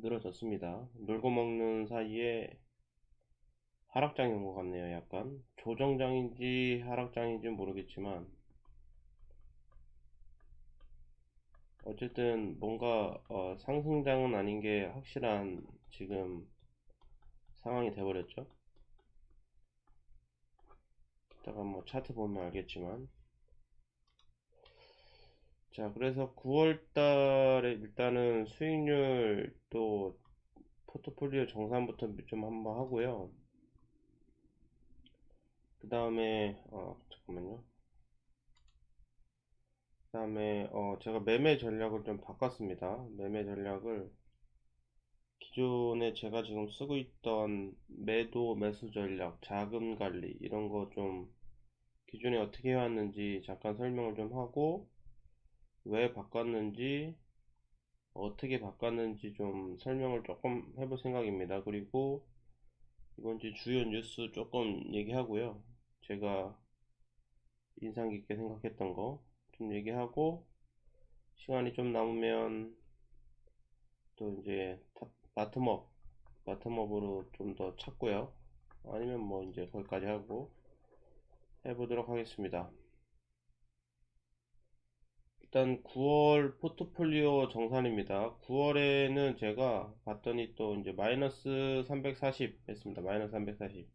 늘어졌습니다. 놀고 먹는 사이에 하락장이 온 것 같네요. 약간 조정장인지 하락장인지 모르겠지만 어쨌든 뭔가 상승장은 아닌 게 확실한 지금 상황이 돼버렸죠. 이따가 뭐 차트 보면 알겠지만, 자, 그래서 9월 달에 일단은 수익률 또 포트폴리오 정산부터 좀 한번 하고요. 그 다음에 잠깐만요. 그 다음에 제가 매매 전략을 좀 바꿨습니다. 매매 전략을 기존에 제가 지금 쓰고 있던 매도 매수 전략, 자금 관리 이런 거 좀 기존에 어떻게 해왔는지 잠깐 설명을 좀 하고, 왜 바꿨는지 어떻게 바꿨는지 좀 설명을 조금 해볼 생각입니다. 그리고 이번 주 주요 뉴스 조금 얘기하고요. 제가 인상 깊게 생각했던 거 좀 얘기하고, 시간이 좀 남으면 또 이제 바텀업으로 좀 더 찾고요. 아니면 뭐 이제 거기까지 하고 해보도록 하겠습니다. 일단 9월 포트폴리오 정산입니다. 9월에는 제가 봤더니 또 이제 마이너스 340 했습니다. 마이너스 340.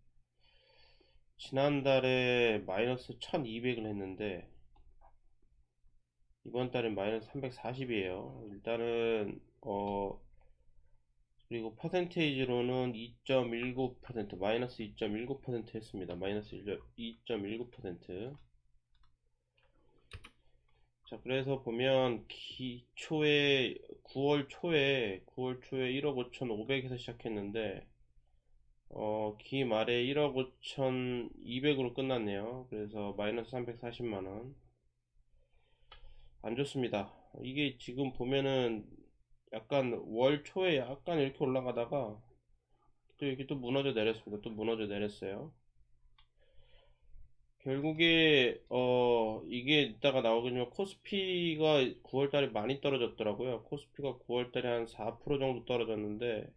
지난달에 마이너스 1200을 했는데 이번 달엔 마이너스 340이에요. 일단은 그리고 퍼센테이지로는 2.19% 마이너스 2.19% 했습니다. 마이너스 2.19%. 자, 그래서 보면 기초에 9월 초에 1억 5,500에서 시작했는데 기 말에 1억 5,200으로 끝났네요. 그래서 마이너스 340만원. 안 좋습니다. 이게 지금 보면은 약간 월 초에 약간 이렇게 올라가다가 또 이렇게 또 무너져 내렸습니다. 또 무너져 내렸어요. 결국에 이게 이따가 나오겠지만 코스피가 9월달에 많이 떨어졌더라고요. 코스피가 9월달에 한 4% 정도 떨어졌는데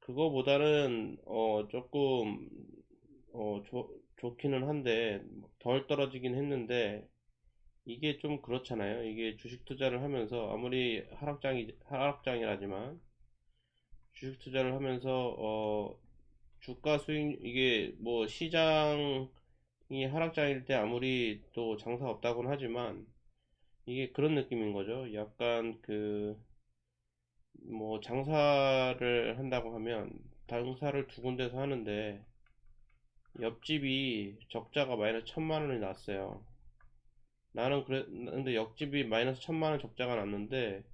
그거보다는 조금 좋기는 한데 덜 떨어지긴 했는데 이게 좀 그렇잖아요. 이게 주식 투자를 하면서 아무리 하락장이라지만 주식 투자를 하면서 주가 수익 이게 뭐 시장이 하락장일 때 아무리 또 장사 없다고는 하지만 이게 그런 느낌인 거죠. 약간 그 뭐 장사를 한다고 하면 장사를 두 군데서 하는데 옆집이 적자가 마이너스 1,000만 원이 났어요. 근데 옆집이 마이너스 1,000만 원 적자가 났는데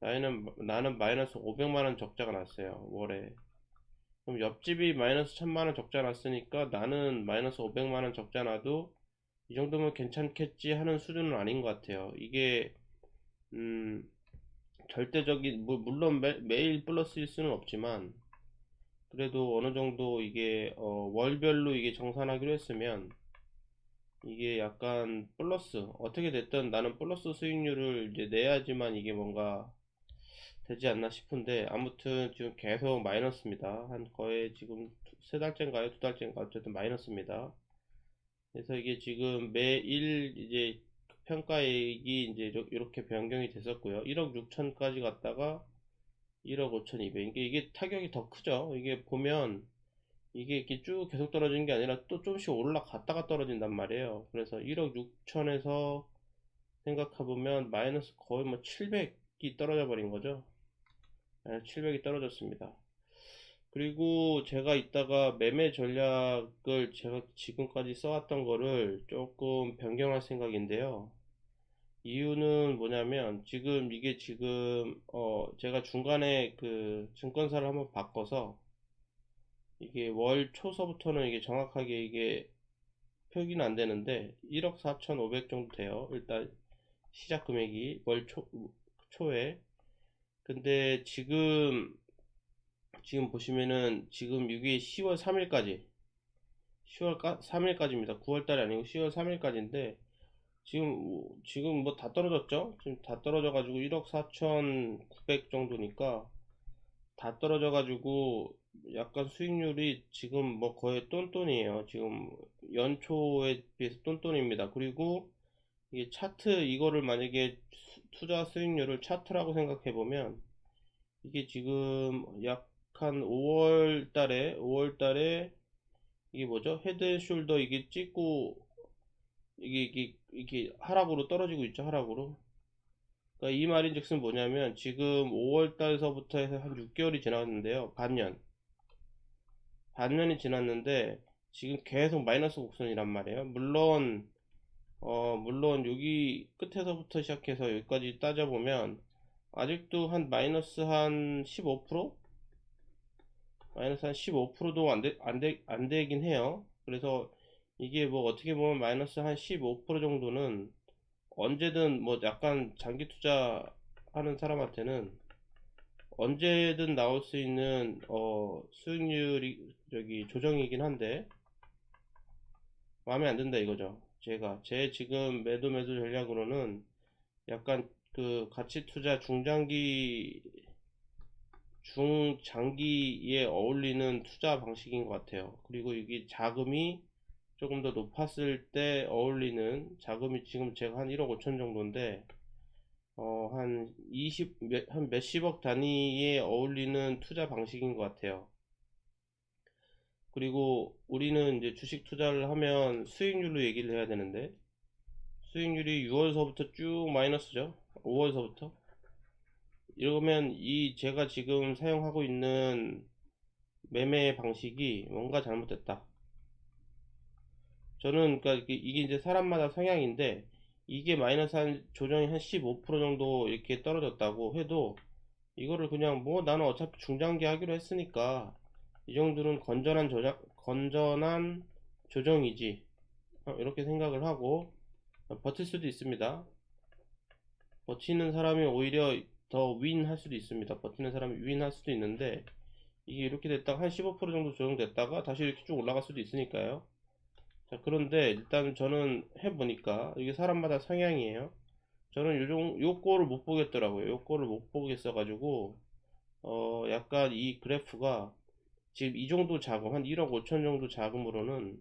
나는 마이너스 500만 원 적자가 났어요, 월에. 그럼 옆집이 마이너스 1,000만 원 적자 났으니까 나는 마이너스 500만 원 적자 나도 이 정도면 괜찮겠지 하는 수준은 아닌 것 같아요. 이게 음 절대적인 물론 매일 플러스일 수는 없지만 그래도 어느 정도 이게 월별로 이게 정산하기로 했으면 이게 약간 플러스 어떻게 됐든 나는 플러스 수익률을 이제 내야지만 이게 뭔가 되지 않나 싶은데 아무튼 지금 계속 마이너스입니다. 한 거의 지금 세 달째인가요? 두 달째인가 어쨌든 마이너스입니다. 그래서 이게 지금 매일 이제 평가액이 이제 이렇게 변경이 됐었고요. 1억 6천까지 갔다가 1억 5,200. 이게 타격이 더 크죠. 이게 보면 이게 이렇게 쭉 계속 떨어지는 게 아니라 또 조금씩 올라갔다가 떨어진단 말이에요. 그래서 1억 6천에서 생각해보면 마이너스 거의 뭐 700이 떨어져 버린 거죠. 700이 떨어졌습니다. 그리고 제가 이따가 매매 전략을 제가 지금까지 써왔던 거를 조금 변경할 생각인데요. 이유는 뭐냐면 지금 이게 지금 제가 중간에 그 증권사를 한번 바꿔서 이게 월 초서부터는 이게 정확하게 이게 표기는 안 되는데 1억 4,500 정도 돼요. 일단 시작 금액이 초에. 근데 지금 보시면은 지금 이게 10월 3일까지 10월 3일까지입니다. 9월달이 아니고 10월 3일까지인데 지금 뭐 다 떨어졌죠? 지금 다 떨어져 가지고 1억 4,900 정도니까 다 떨어져 가지고 약간 수익률이 지금 뭐 거의 똔똔이에요. 지금 연초에 비해서 똔똔입니다. 그리고 이게 차트 이거를 만약에 투자 수익률을 차트라고 생각해 보면 이게 지금 약 한 5월 달에 이게 뭐죠? 헤드앤숄더 이게 찍고 이게 하락으로 떨어지고 있죠. 하락으로. 그러니까 이 말인즉슨 뭐냐면 지금 5월달서부터 해서 한 6개월이 지났는데요. 반년이 지났는데 지금 계속 마이너스 곡선이란 말이에요. 물론 여기 끝에서부터 시작해서 여기까지 따져보면 아직도 한 마이너스 한 15%? 마이너스 한 15%도 안 되긴 해요. 그래서 이게 뭐 어떻게 보면 마이너스 한 15% 정도는 언제든 뭐 약간 장기 투자하는 사람한테는 언제든 나올 수 있는 수익률이 저기 조정이긴 한데 마음에 안 든다 이거죠. 제 지금 매도 전략으로는 약간 그 가치 투자 중장기에 어울리는 투자 방식인 것 같아요. 그리고 이게 자금이 조금 더 높았을 때 어울리는 자금이 지금 제가 한 1억 5천 정도인데 한 몇십억 단위에 어울리는 투자 방식인 것 같아요. 그리고 우리는 이제 주식 투자를 하면 수익률로 얘기를 해야 되는데 수익률이 6월서부터 쭉 마이너스죠. 5월서부터. 이러면 이 제가 지금 사용하고 있는 매매 방식이 뭔가 잘못됐다. 저는 그러니까 이게 이제 사람마다 성향인데 이게 마이너스 한 조정이 한 15% 정도 이렇게 떨어졌다고 해도 이거를 그냥 뭐 나는 어차피 중장기 하기로 했으니까 이 정도는 건전한 조정이지 이렇게 생각을 하고 버틸 수도 있습니다. 버티는 사람이 오히려 더 윈할 수도 있습니다. 버티는 사람이 윈할 수도 있는데 이게 이렇게 됐다가 한 15% 정도 조정됐다가 다시 이렇게 쭉 올라갈 수도 있으니까요. 자, 그런데 일단 저는 해보니까 이게 사람마다 성향이에요. 저는 요 꼴을 못 보겠더라고요. 요 꼴을 못 보겠어가지고 약간 이 그래프가 지금 이 정도 자금 한 1억 5천 정도 자금으로는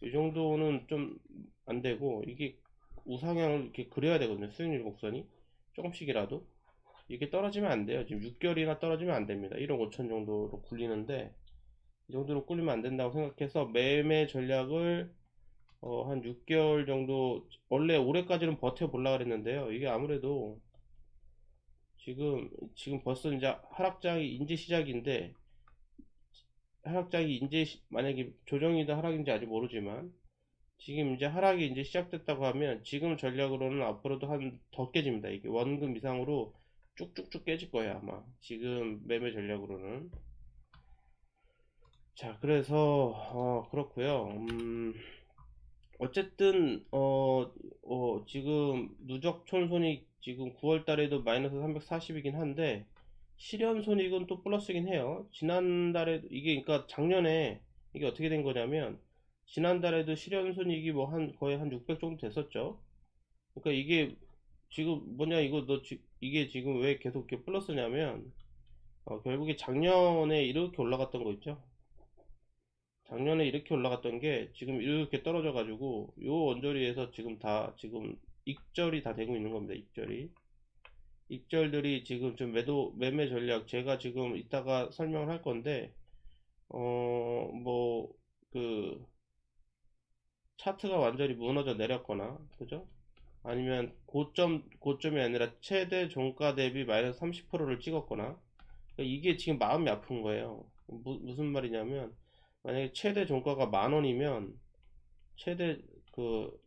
이 정도는 좀 안 되고 이게 우상향을 이렇게 그려야 되거든요. 수익률 곡선이 조금씩이라도 이게 떨어지면 안 돼요. 지금 6개월이나 떨어지면 안 됩니다. 1억 5천 정도로 굴리는데 이 정도로 굴리면 안 된다고 생각해서 매매 전략을 한 6개월 정도 원래 올해까지는 버텨 보려 그랬는데요. 이게 아무래도 지금 벌써 이제 하락장이 이제 시작인데 하락장이 이제 만약에 조정이든 하락인지 아직 모르지만 지금 이제 하락이 이제 시작됐다고 하면 지금 전략으로는 앞으로도 한 더 깨집니다. 이게 원금 이상으로 쭉쭉쭉 깨질 거예요 아마 지금 매매 전략으로는. 자, 그래서 그렇고요. 어쨌든 지금 누적 촌손익 지금 9월 달에도 마이너스 340이긴 한데 실현 손익은 또 플러스긴 해요. 지난달에 이게 그러니까 작년에 이게 어떻게 된 거냐면 지난달에도 실현 손익이 뭐 한 거의 한 600 정도 됐었죠. 그러니까 이게 지금 뭐냐 이거 이게 지금 왜 계속 이렇게 플러스냐면 결국에 작년에 이렇게 올라갔던 거 있죠. 작년에 이렇게 올라갔던 게 지금 이렇게 떨어져 가지고 요 언저리에서 지금 익절이 다 되고 있는 겁니다. 익절들이 지금 좀 매매 전략 제가 지금 이따가 설명을 할 건데 뭐 그 차트가 완전히 무너져 내렸거나 그죠? 아니면 고점이 아니라 최대 종가 대비 마이너스 30%를 찍었거나 이게 지금 마음이 아픈 거예요. 무슨 말이냐면 만약에 최대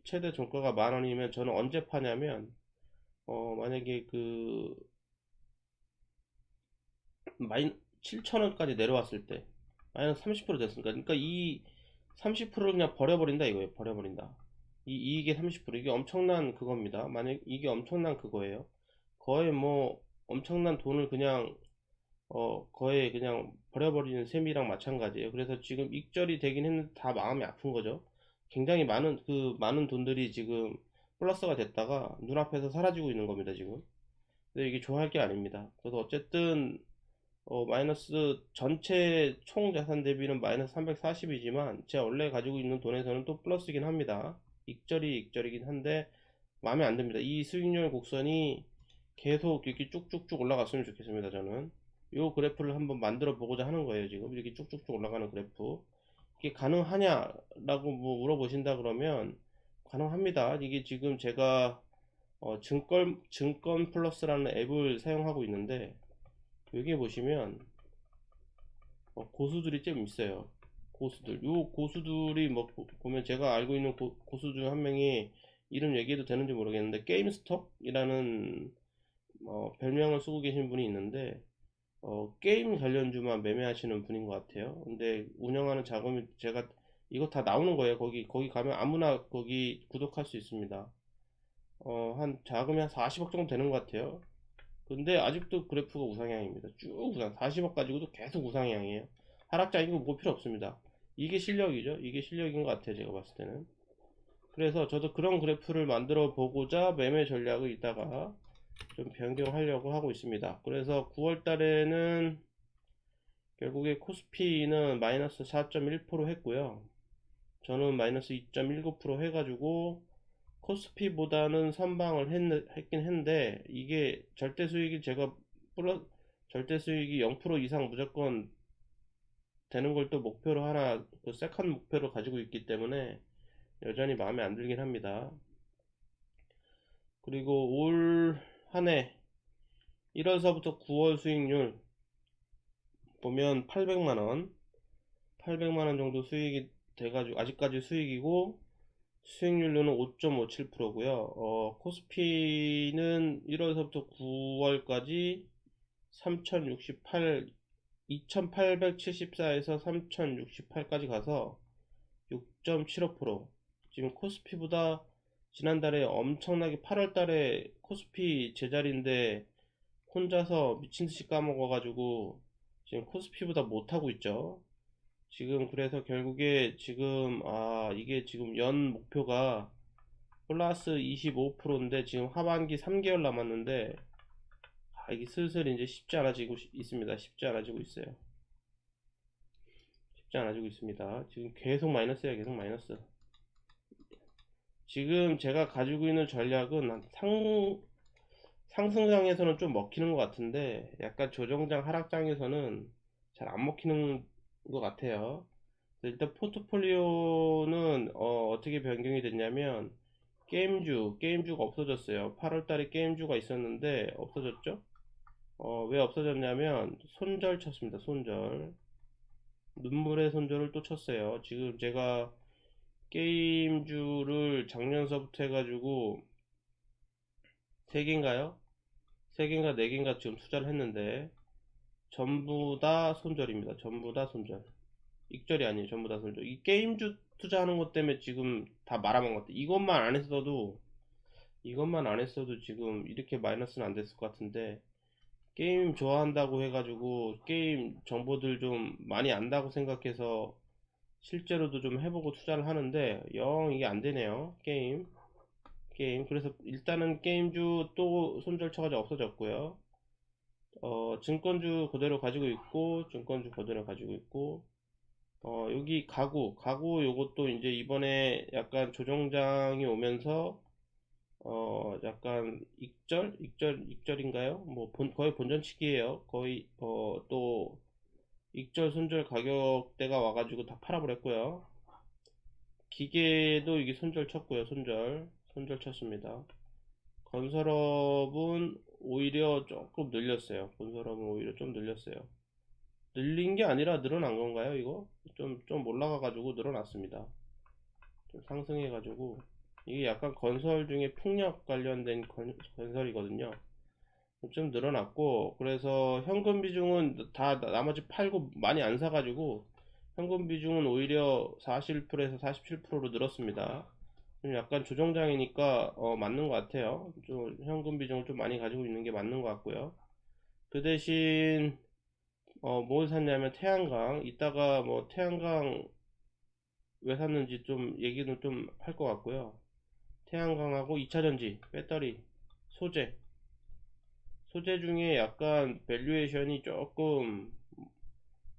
최대 종가가 10,000원이면 저는 언제 파냐면 만약에 그 마이 7,000원까지 내려왔을 때 마이너스 30% 됐으니까 그러니까 이 30%를 그냥 버려버린다 이거예요. 버려버린다. 이 이익의 30% 이게 엄청난 그겁니다. 만약 이게 엄청난 그거예요. 거의 뭐 엄청난 돈을 그냥 거의 그냥 버려버리는 셈이랑 마찬가지예요. 그래서 지금 익절이 되긴 했는데 다 마음이 아픈 거죠. 굉장히 많은 돈들이 지금 플러스가 됐다가 눈앞에서 사라지고 있는 겁니다, 지금. 근데 이게 좋아할 게 아닙니다. 그래서 어쨌든, 마이너스 전체 총 자산 대비는 마이너스 340이지만 제가 원래 가지고 있는 돈에서는 또 플러스이긴 합니다. 익절이긴 한데 마음에 안 듭니다. 이 수익률 곡선이 계속 이렇게 쭉쭉쭉 올라갔으면 좋겠습니다. 저는 이 그래프를 한번 만들어 보고자 하는 거예요. 지금 이렇게 쭉쭉쭉 올라가는 그래프 이게 가능하냐라고 뭐 물어보신다 그러면 가능합니다. 이게 지금 제가 증권 플러스라는 앱을 사용하고 있는데 여기 보시면 고수들이 좀 있어요. 요 고수들이 뭐 보면 제가 알고 있는 고수 중 한 명이 이름 얘기해도 되는지 모르겠는데 게임스톱이라는 별명을 쓰고 계신 분이 있는데 게임 관련주만 매매하시는 분인 것 같아요. 근데 운영하는 자금이 제가 이거 다 나오는 거예요. 거기 가면 아무나 거기 구독할 수 있습니다. 한 자금이 한 40억 정도 되는 것 같아요. 근데 아직도 그래프가 우상향입니다. 쭉 우상. 40억 가지고도 계속 우상향이에요. 하락장이고 뭐 필요 없습니다. 이게 실력이죠. 이게 실력인 것 같아요. 제가 봤을 때는. 그래서 저도 그런 그래프를 만들어 보고자 매매 전략을 이따가 좀 변경하려고 하고 있습니다. 그래서 9월 달에는 결국에 코스피는 마이너스 4.1% 했고요. 저는 마이너스 2.19% 해가지고 코스피보다는 선방을 했긴 했는데 이게 절대 수익이 제가 절대 수익이 0% 이상 무조건 되는 걸 또 목표로 하나 그 세컨 목표로 가지고 있기 때문에 여전히 마음에 안 들긴 합니다. 그리고 올 한해 1월서부터 9월 수익률 보면 800만원 정도 수익이 돼가지고 아직까지 수익이고 수익률로는 5.57%고요. 코스피는 1월서부터 9월까지 3068, 2874에서 3068까지 가서 6.75%. 지금 코스피보다 지난달에 엄청나게 8월달에 코스피 제자리인데 혼자서 미친듯이 까먹어가지고 지금 코스피보다 못하고 있죠. 지금 그래서 결국에 지금 이게 지금 연 목표가 플러스 25%인데 지금 하반기 3개월 남았는데 이게 슬슬 이제 쉽지 않아지고 있습니다. 쉽지 않아지고 있어요. 쉽지 않아지고 있습니다. 지금 계속 마이너스야, 계속 마이너스. 지금 제가 가지고 있는 전략은 상승장에서는 좀 먹히는 것 같은데 약간 조정장 하락장에서는 잘 안 먹히는 것 같아요. 일단 포트폴리오는 어떻게 변경이 됐냐면 게임주가 없어졌어요. 8월달에 게임주가 있었는데 없어졌죠. 왜 없어졌냐면 손절 쳤습니다. 손절, 눈물의 손절을 또 쳤어요. 지금 제가 게임주를 작년서부터 해가지고 3개인가요? 3개인가 4개인가 지금 투자를 했는데 전부 다 손절입니다. 전부 다 손절. 익절이 아니에요. 전부 다 손절. 이 게임주 투자하는 것 때문에 지금 다 말아먹은 것 같아요. 이것만 안 했어도 지금 이렇게 마이너스는 안 됐을 것 같은데 게임 좋아한다고 해가지고 게임 정보들 좀 많이 안다고 생각해서 실제로도 좀 해보고 투자를 하는데 영 이게 안 되네요. 게임. 그래서 일단은 게임주 또 손절 쳐가지고 없어졌고요. 증권주 그대로 가지고 있고, 증권주 그대로 가지고 있고, 여기 가구 요것도 이제 이번에 약간 조정장이 오면서, 약간 익절인가요? 뭐, 거의 본전치기예요. 거의, 또, 익절, 손절 가격대가 와가지고 다 팔아버렸고요. 기계도 이게 손절 쳤고요. 손절 쳤습니다. 건설업은 오히려 조금 늘렸어요. 건설업은 오히려 좀 늘렸어요. 늘린 게 아니라 늘어난 건가요, 이거? 좀 올라가가지고 늘어났습니다. 좀 상승해가지고. 이게 약간 건설 중에 풍력 관련된 건설이거든요. 좀 늘어났고, 그래서 현금 비중은 다 나머지 팔고 많이 안 사가지고, 현금 비중은 오히려 41%에서 47%로 늘었습니다. 좀 약간 조정장이니까 맞는 것 같아요. 좀 현금 비중을 좀 많이 가지고 있는 게 맞는 것 같고요. 그 대신 뭘 샀냐면 태양광. 이따가 뭐 태양광 왜 샀는지 좀 얘기는 좀 할 것 같고요. 태양광하고 2차전지, 배터리, 소재 소재 중에 약간 밸류에이션이 조금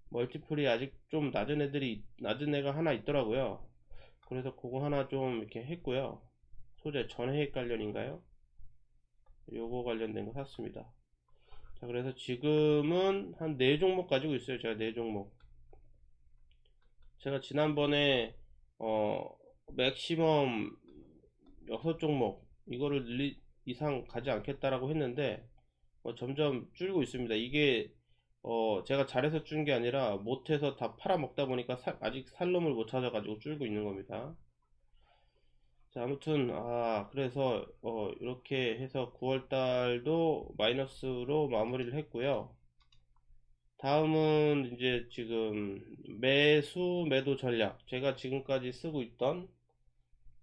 멀티플이 아직 좀 낮은 애가 하나 있더라고요. 그래서 그거 하나 좀 이렇게 했고요. 소재 전해액 관련인가요? 요거 관련된 거 샀습니다. 자, 그래서 지금은 한 4종목 가지고 있어요. 제가 4종목. 제가 지난번에 맥시멈 6종목 이거를 이상 가지 않겠다라고 했는데 점점 줄고 있습니다. 이게 제가 잘해서 준 게 아니라 못해서 다 팔아먹다 보니까 아직 살 놈을 못 찾아가지고 줄고 있는 겁니다. 자, 아무튼 그래서 이렇게 해서 9월달도 마이너스로 마무리를 했고요. 다음은 이제 지금 매수 매도 전략, 제가 지금까지 쓰고 있던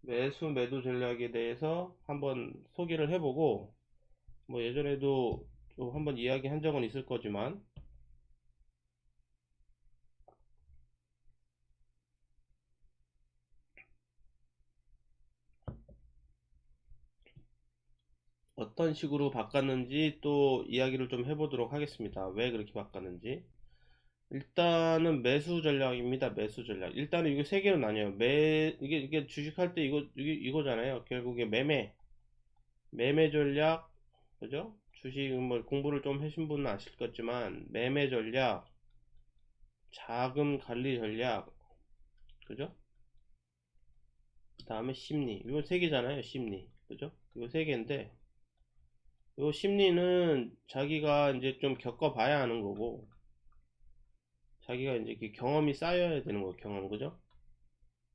매수 매도 전략에 대해서 한번 소개를 해보고, 뭐 예전에도 좀 한번 이야기한 적은 있을 거지만 어떤 식으로 바꿨는지 또 이야기를 좀 해보도록 하겠습니다. 왜 그렇게 바꿨는지. 일단은 매수 전략입니다. 매수 전략. 일단은 이게 세 개로 나뉘어요. 이게 주식할 때 이거잖아요. 결국에 매매 전략, 그죠? 주식 뭐 공부를 좀 하신 분은 아실 거지만 매매 전략, 자금 관리 전략, 그죠? 그 다음에 심리. 이거 세 개잖아요. 심리, 그죠? 이거 세 개인데, 요 심리는 자기가 이제 좀 겪어봐야 하는 거고, 자기가 이제 이렇게 경험이 쌓여야 되는 거예요. 경험, 그죠?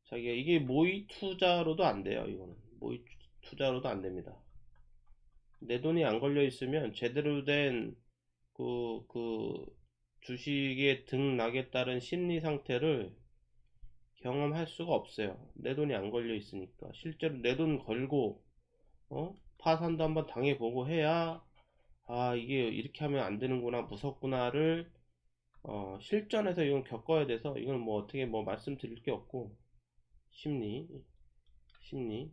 자기가 이게 모의 투자로도 안 돼요. 이거는 모의 투자로도 안 됩니다. 내 돈이 안 걸려 있으면 제대로 된 그 주식의 등락에 따른 심리 상태를 경험할 수가 없어요. 내 돈이 안 걸려 있으니까. 실제로 내 돈 걸고 파산도 한번 당해보고 해야 이게 이렇게 하면 안 되는구나, 무섭구나를 실전에서 이건 겪어야 돼서, 이건 뭐 어떻게 뭐 말씀드릴 게 없고, 심리 심리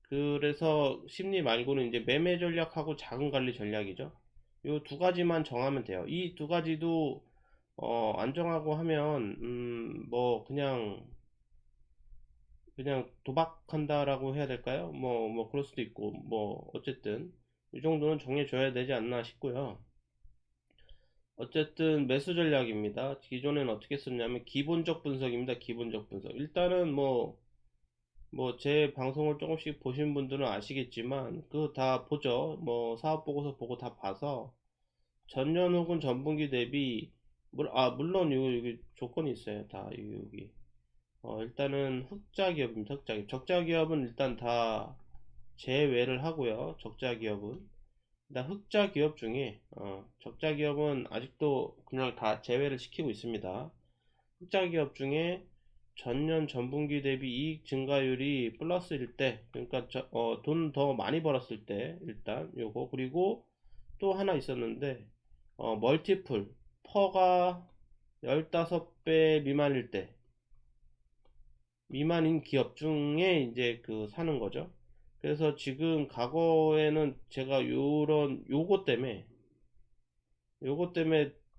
그래서 심리 말고는 이제 매매 전략하고 자금 관리 전략이죠. 요 두 가지만 정하면 돼요. 이 두 가지도 안 정하고 하면 뭐 그냥 도박한다라고 해야 될까요? 뭐 그럴 수도 있고, 뭐 어쨌든 이 정도는 정해줘야 되지 않나 싶고요. 어쨌든 매수 전략입니다. 기존에는 어떻게 썼냐면 기본적 분석입니다. 기본적 분석. 일단은 뭐 제 방송을 조금씩 보신 분들은 아시겠지만 그거 다 보죠. 뭐 사업 보고서 보고 다 봐서 전년 혹은 전분기 대비 물론 여기 조건이 있어요. 다 여기 일단은 흑자 기업입니다. 흑자 기업. 적자 기업은 일단 다 제외를 하고요. 적자 기업은 일단 흑자 기업 중에 적자 기업은 아직도 그냥 다 제외를 시키고 있습니다. 흑자 기업 중에 전년 전분기 대비 이익 증가율이 플러스일 때, 그러니까 돈 더 많이 벌었을 때, 일단 요거. 그리고 또 하나 있었는데 멀티플 퍼가 15배 미만일 때, 미만인 기업 중에 이제 그 사는 거죠. 그래서 지금 과거에는 제가 요거 때문에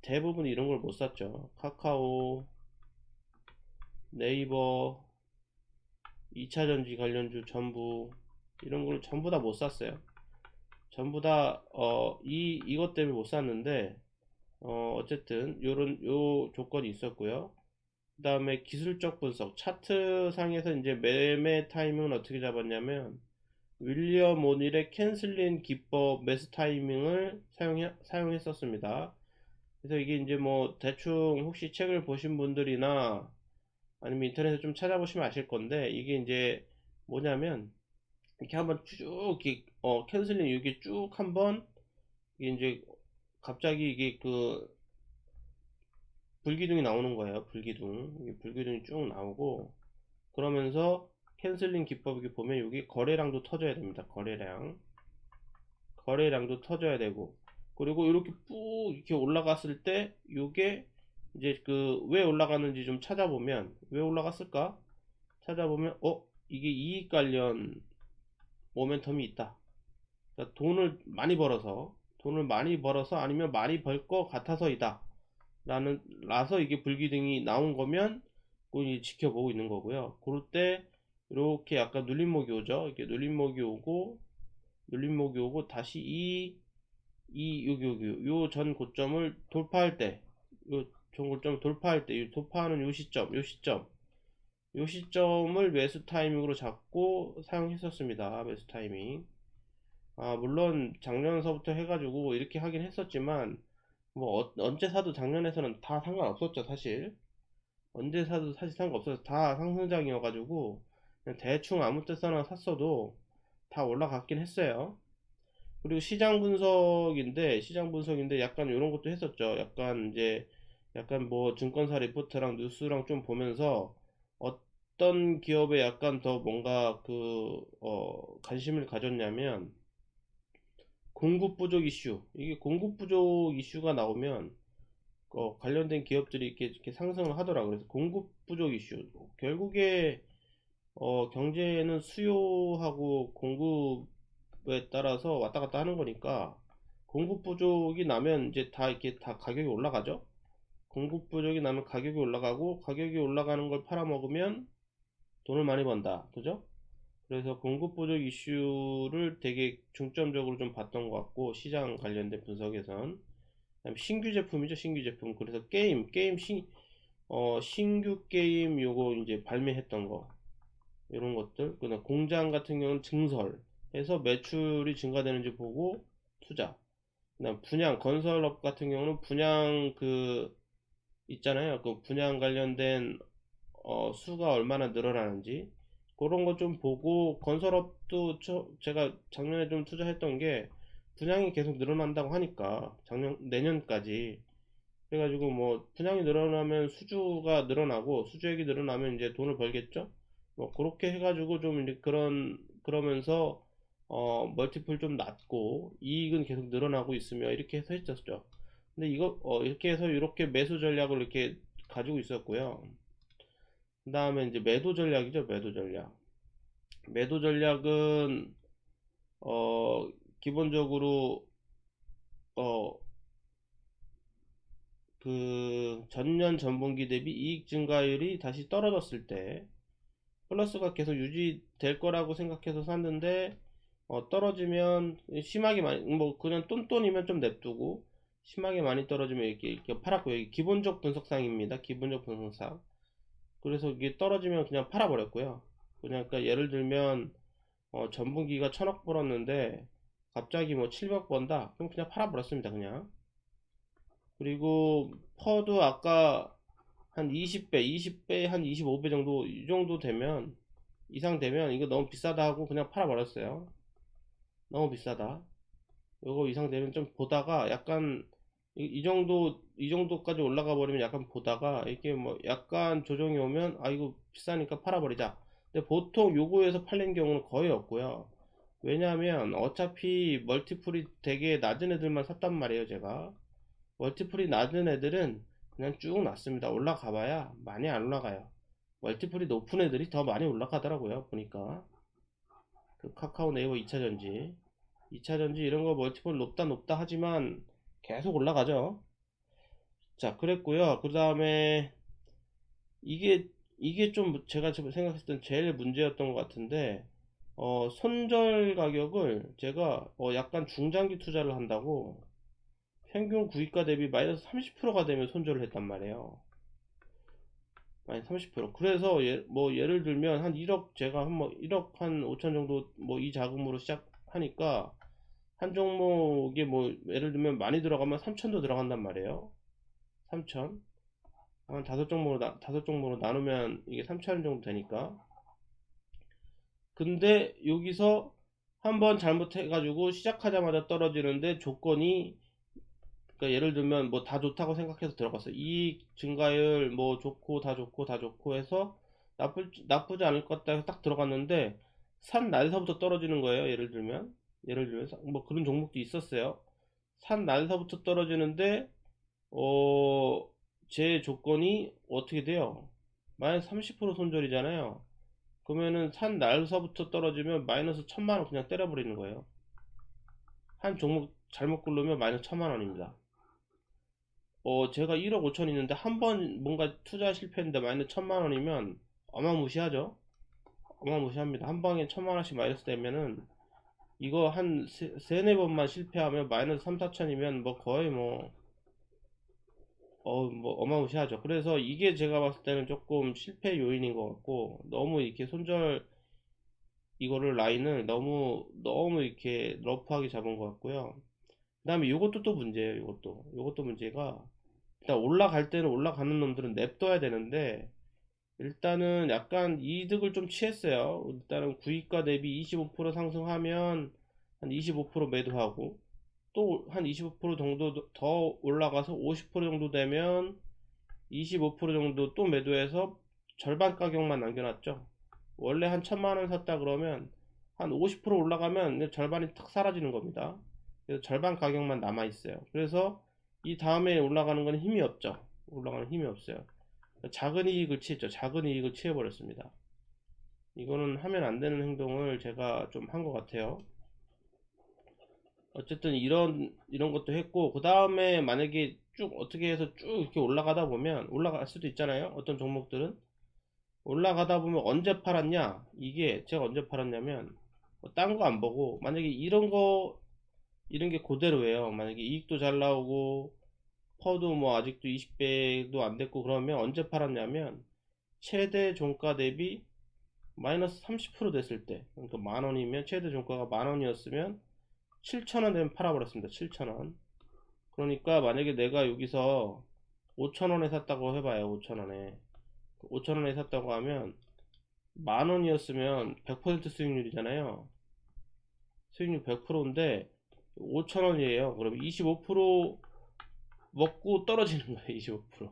대부분 이런 걸 못 샀죠. 카카오, 네이버, 2차전지 관련주 전부 이런 걸 전부 다 못 샀어요. 전부 다 이것 때문에 못 샀는데 어쨌든 요 조건이 있었고요. 그 다음에 기술적 분석 차트 상에서 이제 매매 타이밍은 어떻게 잡았냐면 윌리엄 오닐의 캔슬링 기법 매수 타이밍을 사용했었습니다. 그래서 이게 이제 뭐 대충 혹시 책을 보신 분들이나 아니면 인터넷에 좀 찾아보시면 아실 건데, 이게 이제 뭐냐면 이렇게 한번 쭉 이렇게 캔슬링 이렇게 쭉 한번 이게 이제 갑자기 이게 그 불기둥이 나오는 거예요. 불기둥이 쭉 나오고, 그러면서 캔슬링 기법 이렇게 보면 여기 거래량도 터져야 됩니다. 거래량도 터져야 되고, 그리고 이렇게 쭉 이렇게 올라갔을 때 이게 이제 그 왜 올라갔는지 좀 찾아보면, 왜 올라갔을까 찾아보면 이게 이익 관련 모멘텀이 있다. 그러니까 돈을 많이 벌어서 돈을 많이 벌어서 아니면 많이 벌 것 같아서이다 라서 이게 불기둥이 나온 거면 그건 이제 지켜보고 있는 거고요. 그럴 때 이렇게 약간 눌림목이 오죠. 이렇게 눌림목이 오고 다시 여기 요 전 고점을 돌파할 때, 요 전 고점을 돌파할 때, 돌파하는 요 시점을 매수 타이밍으로 잡고 사용했었습니다. 매수 타이밍. 물론 작년서부터 해가지고 이렇게 하긴 했었지만 뭐 언제 사도 작년에서는 다 상관없었죠, 사실. 언제 사도 사실 상관없어서 다 상승장이어가지고 그냥 대충 아무 때서나 샀어도 다 올라갔긴 했어요. 그리고 시장 분석인데 약간 이런 것도 했었죠. 약간 뭐 증권사 리포트랑 뉴스랑 좀 보면서 어떤 기업에 약간 더 뭔가 관심을 가졌냐면 공급 부족 이슈. 이게 공급 부족 이슈가 나오면 관련된 기업들이 이렇게 상승을 하더라고요. 그래서 공급 부족 이슈. 결국에 경제는 수요하고 공급에 따라서 왔다 갔다 하는 거니까 공급 부족이 나면 이제 다 이렇게 다 가격이 올라가죠. 공급 부족이 나면 가격이 올라가고 가격이 올라가는 걸 팔아먹으면 돈을 많이 번다. 그죠? 그래서 공급 부족 이슈를 되게 중점적으로 좀 봤던 것 같고 시장 관련된 분석에선 그다음에 신규 제품이죠. 신규 제품. 그래서 신규 게임 요거 이제 발매했던 거 이런 것들, 그다음 공장 같은 경우는 증설해서 매출이 증가되는지 보고 투자. 그다음 분양 건설업 같은 경우는 분양 있잖아요. 그 분양 관련된 수가 얼마나 늘어나는지 그런 거 좀 보고 건설업도 제가 작년에 좀 투자했던 게 분양이 계속 늘어난다고 하니까 작년 내년까지 그래가지고 뭐 분양이 늘어나면 수주가 늘어나고 수주액이 늘어나면 이제 돈을 벌겠죠. 뭐 그렇게 해가지고 좀 이제 그러면서 멀티플 좀 낮고 이익은 계속 늘어나고 있으며 이렇게 해서 했었죠. 근데 이거 이렇게 해서 이렇게 매수 전략을 이렇게 가지고 있었고요. 그 다음에 이제 매도 전략이죠. 매도 전략은 어 기본적으로 어 전년 전분기 대비 이익 증가율이 다시 떨어졌을 때 플러스가 계속 유지될 거라고 생각해서 샀는데 떨어지면 심하게 많이 뭐 그냥 똔똔이면 좀 냅두고 심하게 많이 떨어지면 이렇게 팔았고 여기 기본적 분석상입니다. 기본적 분석상. 그래서 이게 떨어지면 그냥 팔아버렸고요. 그냥 그러니까 예를 들면 전분기가 1000억 벌었는데 갑자기 뭐 700 번다? 그럼 그냥 팔아버렸습니다. 그냥. 그리고 퍼도 아까 한 20배 한 25배 정도 이 정도 되면 이상 되면 이거 너무 비싸다 하고 그냥 팔아버렸어요. 너무 비싸다. 이거 이상 되면 좀 보다가 약간 이 정도까지 올라가 버리면 약간 보다가 이게 뭐 약간 조정이 오면 이거 비싸니까 팔아버리자. 근데 보통 요거에서 팔린 경우는 거의 없고요. 왜냐하면 어차피 멀티플이 되게 낮은 애들만 샀단 말이에요, 제가. 멀티플이 낮은 애들은 그냥 쭉 놨습니다. 올라가 봐야 많이 안 올라가요. 멀티플이 높은 애들이 더 많이 올라가더라고요. 보니까 그 카카오 네이버 2차전지 이런 거 멀티플 높다 하지만 계속 올라가죠. 자, 그랬고요. 그 다음에 이게 좀 제가 지금 생각했을 땐 제일 문제였던 것 같은데 손절 가격을 제가 약간 중장기 투자를 한다고 평균 구입가 대비 마이너스 30%가 되면 손절을 했단 말이에요. 마이너스 30%. 그래서 뭐 예를 들면 한 1억 제가 한 뭐 1억 한 5천 정도 뭐 이 자금으로 시작하니까 한 종목에 뭐 예를 들면 많이 들어가면 3천도 들어간단 말이에요. 3천. 한 다섯 종목으로 나누면 이게 3천 정도 되니까. 근데 여기서 한번 잘못해가지고 시작하자마자 떨어지는데 조건이 그러니까 예를 들면 뭐 다 좋다고 생각해서 들어갔어요. 이익 증가율 뭐 좋고 다 좋고 해서 나쁘지 않을 것 같다 해서 딱 들어갔는데 산 날서부터 떨어지는 거예요. 예를 들면 뭐 그런 종목도 있었어요. 산 날서부터 떨어지는데 어, 제 조건이 어떻게 돼요? 마이너스 30% 손절이잖아요. 그러면은 산 날서부터 떨어지면 마이너스 1000만 원 그냥 때려버리는 거예요. 한 종목 잘못 굴르면 마이너스 1000만원입니다. 제가 1억 5천 있는데 한 번 뭔가 투자 실패했는데 마이너스 1000만원이면 어마무시하죠. 어마무시합니다. 한 방에 1000만원씩 마이너스 되면은 이거 한 세네 번만 실패하면 마이너스 3, 4천이면 뭐 거의 뭐 어마무시하죠. 그래서 이게 제가 봤을 때는 조금 실패 요인인 것 같고, 너무 이렇게 이거를 라인을 너무 이렇게 러프하게 잡은 것 같고요. 그 다음에 이것도 또 문제예요. 이것도 문제가, 일단 올라갈 때는 올라가는 놈들은 냅둬야 되는데, 일단은 약간 이득을 좀 취했어요. 일단은 구입가 대비 25% 상승하면 한 25% 매도하고, 또 한 25% 정도 더 올라가서 50% 정도 되면 25% 정도 또 매도해서 절반 가격만 남겨놨죠. 원래 한 1000만원 샀다 그러면 한 50% 올라가면 절반이 탁 사라지는 겁니다. 그래서 절반 가격만 남아 있어요. 그래서 이 다음에 올라가는 건 힘이 없죠. 올라가는 힘이 없어요. 작은 이익을 취했죠. 작은 이익을 취해버렸습니다. 이거는 하면 안 되는 행동을 제가 좀 한 것 같아요. 어쨌든 이런 것도 했고, 그 다음에 만약에 쭉 어떻게 해서 쭉 이렇게 올라가다 보면 올라갈 수도 있잖아요. 어떤 종목들은 올라가다 보면 언제 팔았냐, 이게 제가 언제 팔았냐면 딴 거 안 보고, 만약에 이런 게 그대로예요. 만약에 이익도 잘 나오고 퍼도 뭐 아직도 20배도 안 됐고, 그러면 언제 팔았냐면 최대 종가 대비 마이너스 30% 됐을 때, 그러니까 만원이면 최대 종가가 만원이었으면 7,000원 되면 팔아버렸습니다. 7,000원. 그러니까 만약에 내가 여기서 5,000원에 샀다고 해봐요. 5,000원에 5,000원에 샀다고 하면 만원이었으면 100% 수익률이잖아요. 수익률 100%인데 5,000원이에요. 그럼 25% 먹고 떨어지는 거예요. 25%.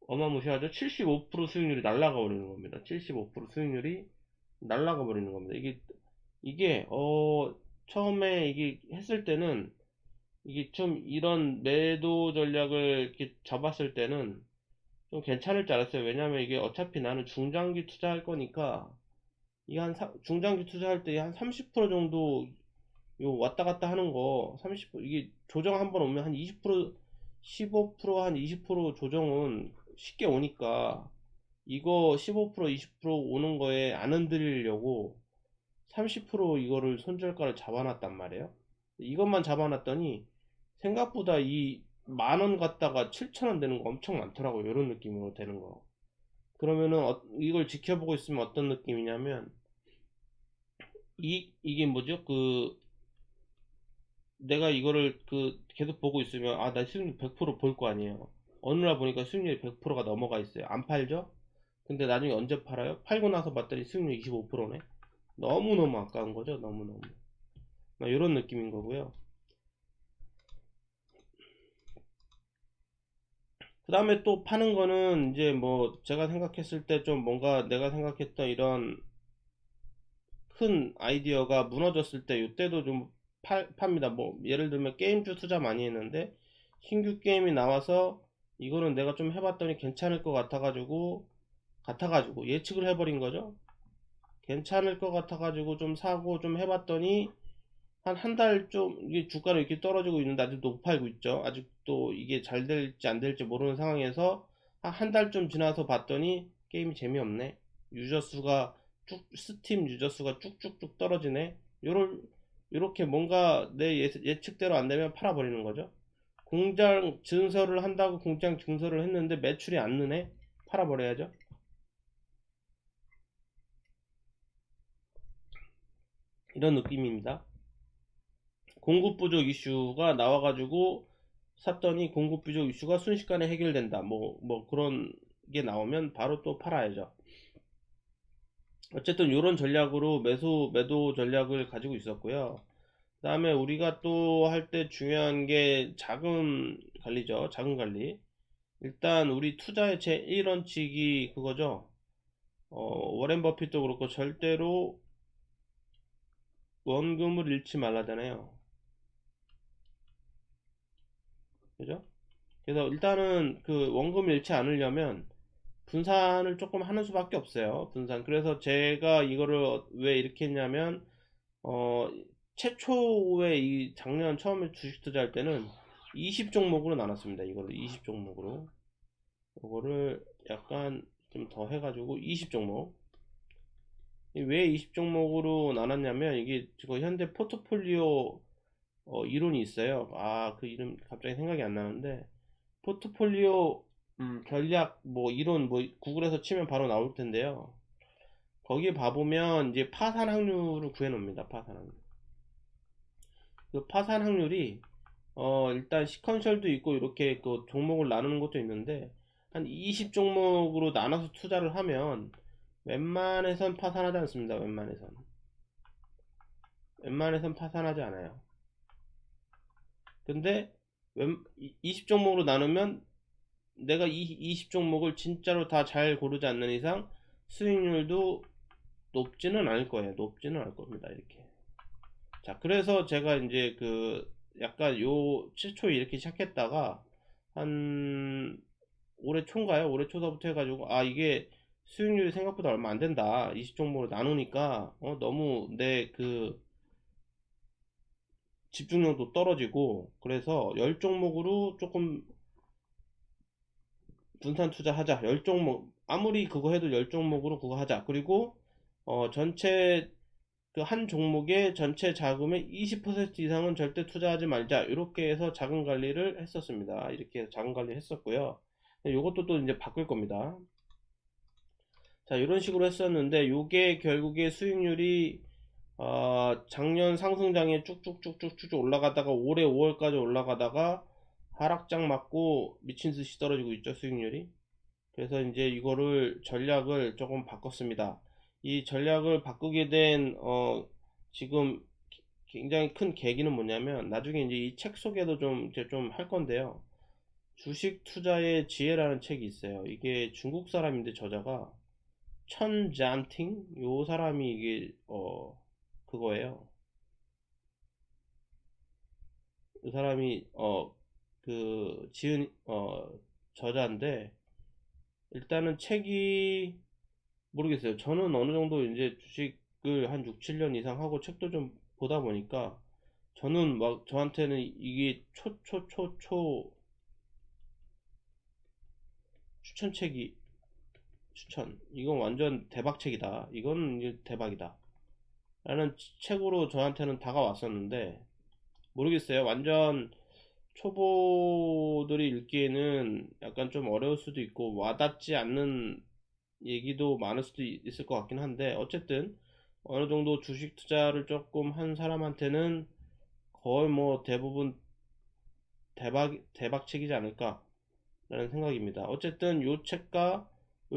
어마무시하죠. 75% 수익률이 날라가 버리는 겁니다. 75% 수익률이 날라가 버리는 겁니다. 이게 처음에 이게 했을 때는, 이게 좀 이런 매도 전략을 이렇게 잡았을 때는 좀 괜찮을 줄 알았어요. 왜냐면 이게 어차피 나는 중장기 투자할 거니까, 이게 중장기 투자할 때 한 30% 정도 요 왔다 갔다 하는 거, 30% 이게 조정 한번 오면 한 20%, 15%, 한 20% 조정은 쉽게 오니까, 이거 15% 20% 오는 거에 안 흔들리려고 30% 이거를 손절가를 잡아놨단 말이에요. 이것만 잡아놨더니 생각보다 이 만원 갖다가 7,000원 되는 거 엄청 많더라고요. 이런 느낌으로 되는 거. 그러면은 이걸 지켜보고 있으면 어떤 느낌이냐면, 이게 뭐죠? 내가 이거를 계속 보고 있으면, 나 수익률 100%볼 거 아니에요. 어느 날 보니까 수익률이 100%가 넘어가 있어요. 안 팔죠? 근데 나중에 언제 팔아요? 팔고 나서 봤더니 수익률 25%네. 너무너무 아까운 거죠. 너무너무. 이런 느낌인 거고요. 그 다음에 또 파는 거는 이제 뭐 제가 생각했을 때 좀 뭔가 내가 생각했던 이런 큰 아이디어가 무너졌을 때, 이때도 좀 팝니다. 뭐 예를 들면 게임주 투자 많이 했는데 신규 게임이 나와서 이거는 내가 좀 해봤더니 괜찮을 것 같아가지고 예측을 해버린 거죠. 괜찮을 것 같아가지고 좀 사고 좀 해봤더니 한 달 좀 이게 주가는 이렇게 떨어지고 있는데 아직도 못 팔고 있죠. 아직도 이게 잘 될지 안 될지 모르는 상황에서 한 달 좀 지나서 봤더니 게임이 재미없네. 유저 수가 스팀 유저 수가 쭉쭉쭉 떨어지네. 요렇게 뭔가 내 예측대로 안 되면 팔아버리는 거죠. 공장 증설을 한다고 공장 증설을 했는데 매출이 안 느네. 팔아버려야죠. 이런 느낌입니다. 공급 부족 이슈가 나와가지고 샀더니 공급 부족 이슈가 순식간에 해결된다. 뭐 그런 게 나오면 바로 또 팔아야죠. 어쨌든 이런 전략으로 매도 전략을 가지고 있었고요. 그 다음에 우리가 또 할 때 중요한 게 자금 관리죠. 자금 관리. 일단 우리 투자의 제 1원칙이 그거죠. 워렌 버핏도 그렇고 절대로 원금을 잃지 말라잖아요. 그죠? 그래서 일단은 원금을 잃지 않으려면 분산을 조금 하는 수밖에 없어요. 분산. 그래서 제가 이거를 왜 이렇게 했냐면, 어, 최초에 이 작년 처음에 주식 투자할 때는 20종목으로 나눴습니다. 이거를 20종목으로. 이거를 약간 좀 더 해가지고 20종목. 왜 20종목으로 나눴냐면 이게 지금 현대 포트폴리오 이론이 있어요. 아, 그 이름 갑자기 생각이 안 나는데 포트폴리오 전략 뭐 이론 뭐 구글에서 치면 바로 나올 텐데요. 거기 봐보면 이제 파산 확률을 구해 놓습니다. 파산 확률. 그 파산 확률이 일단 시컨셜도 있고 이렇게 그 종목을 나누는 것도 있는데 한 20종목으로 나눠서 투자를 하면 웬만해선 파산하지 않습니다. 웬만해선 파산하지 않아요. 근데 20종목으로 나누면 내가 이 20종목을 진짜로 다 잘 고르지 않는 이상 수익률도 높지는 않을 거예요. 높지는 않을 겁니다. 이렇게. 자, 그래서 제가 이제 그 약간 요 최초에 이렇게 시작했다가 한 올해 초인가요? 올해 초서부터 해가지고 아 이게 수익률이 생각보다 얼마 안 된다. 20종목으로 나누니까 너무 내 그 집중력도 떨어지고 그래서 10종목으로 조금 분산 투자하자. 10종목 아무리 그거 해도 10종목으로 그거 하자. 그리고 전체 그 한 종목의 전체 자금의 20% 이상은 절대 투자하지 말자. 이렇게 해서 자금 관리를 했었습니다. 이렇게 해서 자금 관리를 했었고요. 이것도 또 이제 바꿀 겁니다. 자, 이런 식으로 했었는데 요게 결국에 수익률이 작년 상승장에 쭉쭉쭉쭉쭉 올라가다가 올해 5월까지 올라가다가 하락장 맞고 미친 듯이 떨어지고 있죠, 수익률이. 그래서 이제 이거를 전략을 조금 바꿨습니다. 이 전략을 바꾸게 된 지금 굉장히 큰 계기는 뭐냐면 나중에 이제 이 책 소개도 좀 이제 좀 할 건데요. 주식 투자의 지혜라는 책이 있어요. 이게 중국 사람인데 저자가 천잠팅 요 사람이 이게 그거예요. 이 사람이 그 지은 저자인데 일단은 책이 모르겠어요. 저는 어느 정도 이제 주식을 한 6, 7년 이상 하고 책도 좀 보다 보니까 저는 막 저한테는 이게 추천책이 추천 이건 완전 대박책이다. 이건 이제 대박이다. 라는 책으로 저한테는 다가왔었는데 모르겠어요. 완전 초보들이 읽기에는 약간 좀 어려울 수도 있고 와닿지 않는 얘기도 많을 수도 있을 것 같긴 한데 어쨌든 어느 정도 주식 투자를 조금 한 사람한테는 거의 뭐 대부분 대박책이지 않을까 라는 생각입니다. 어쨌든 요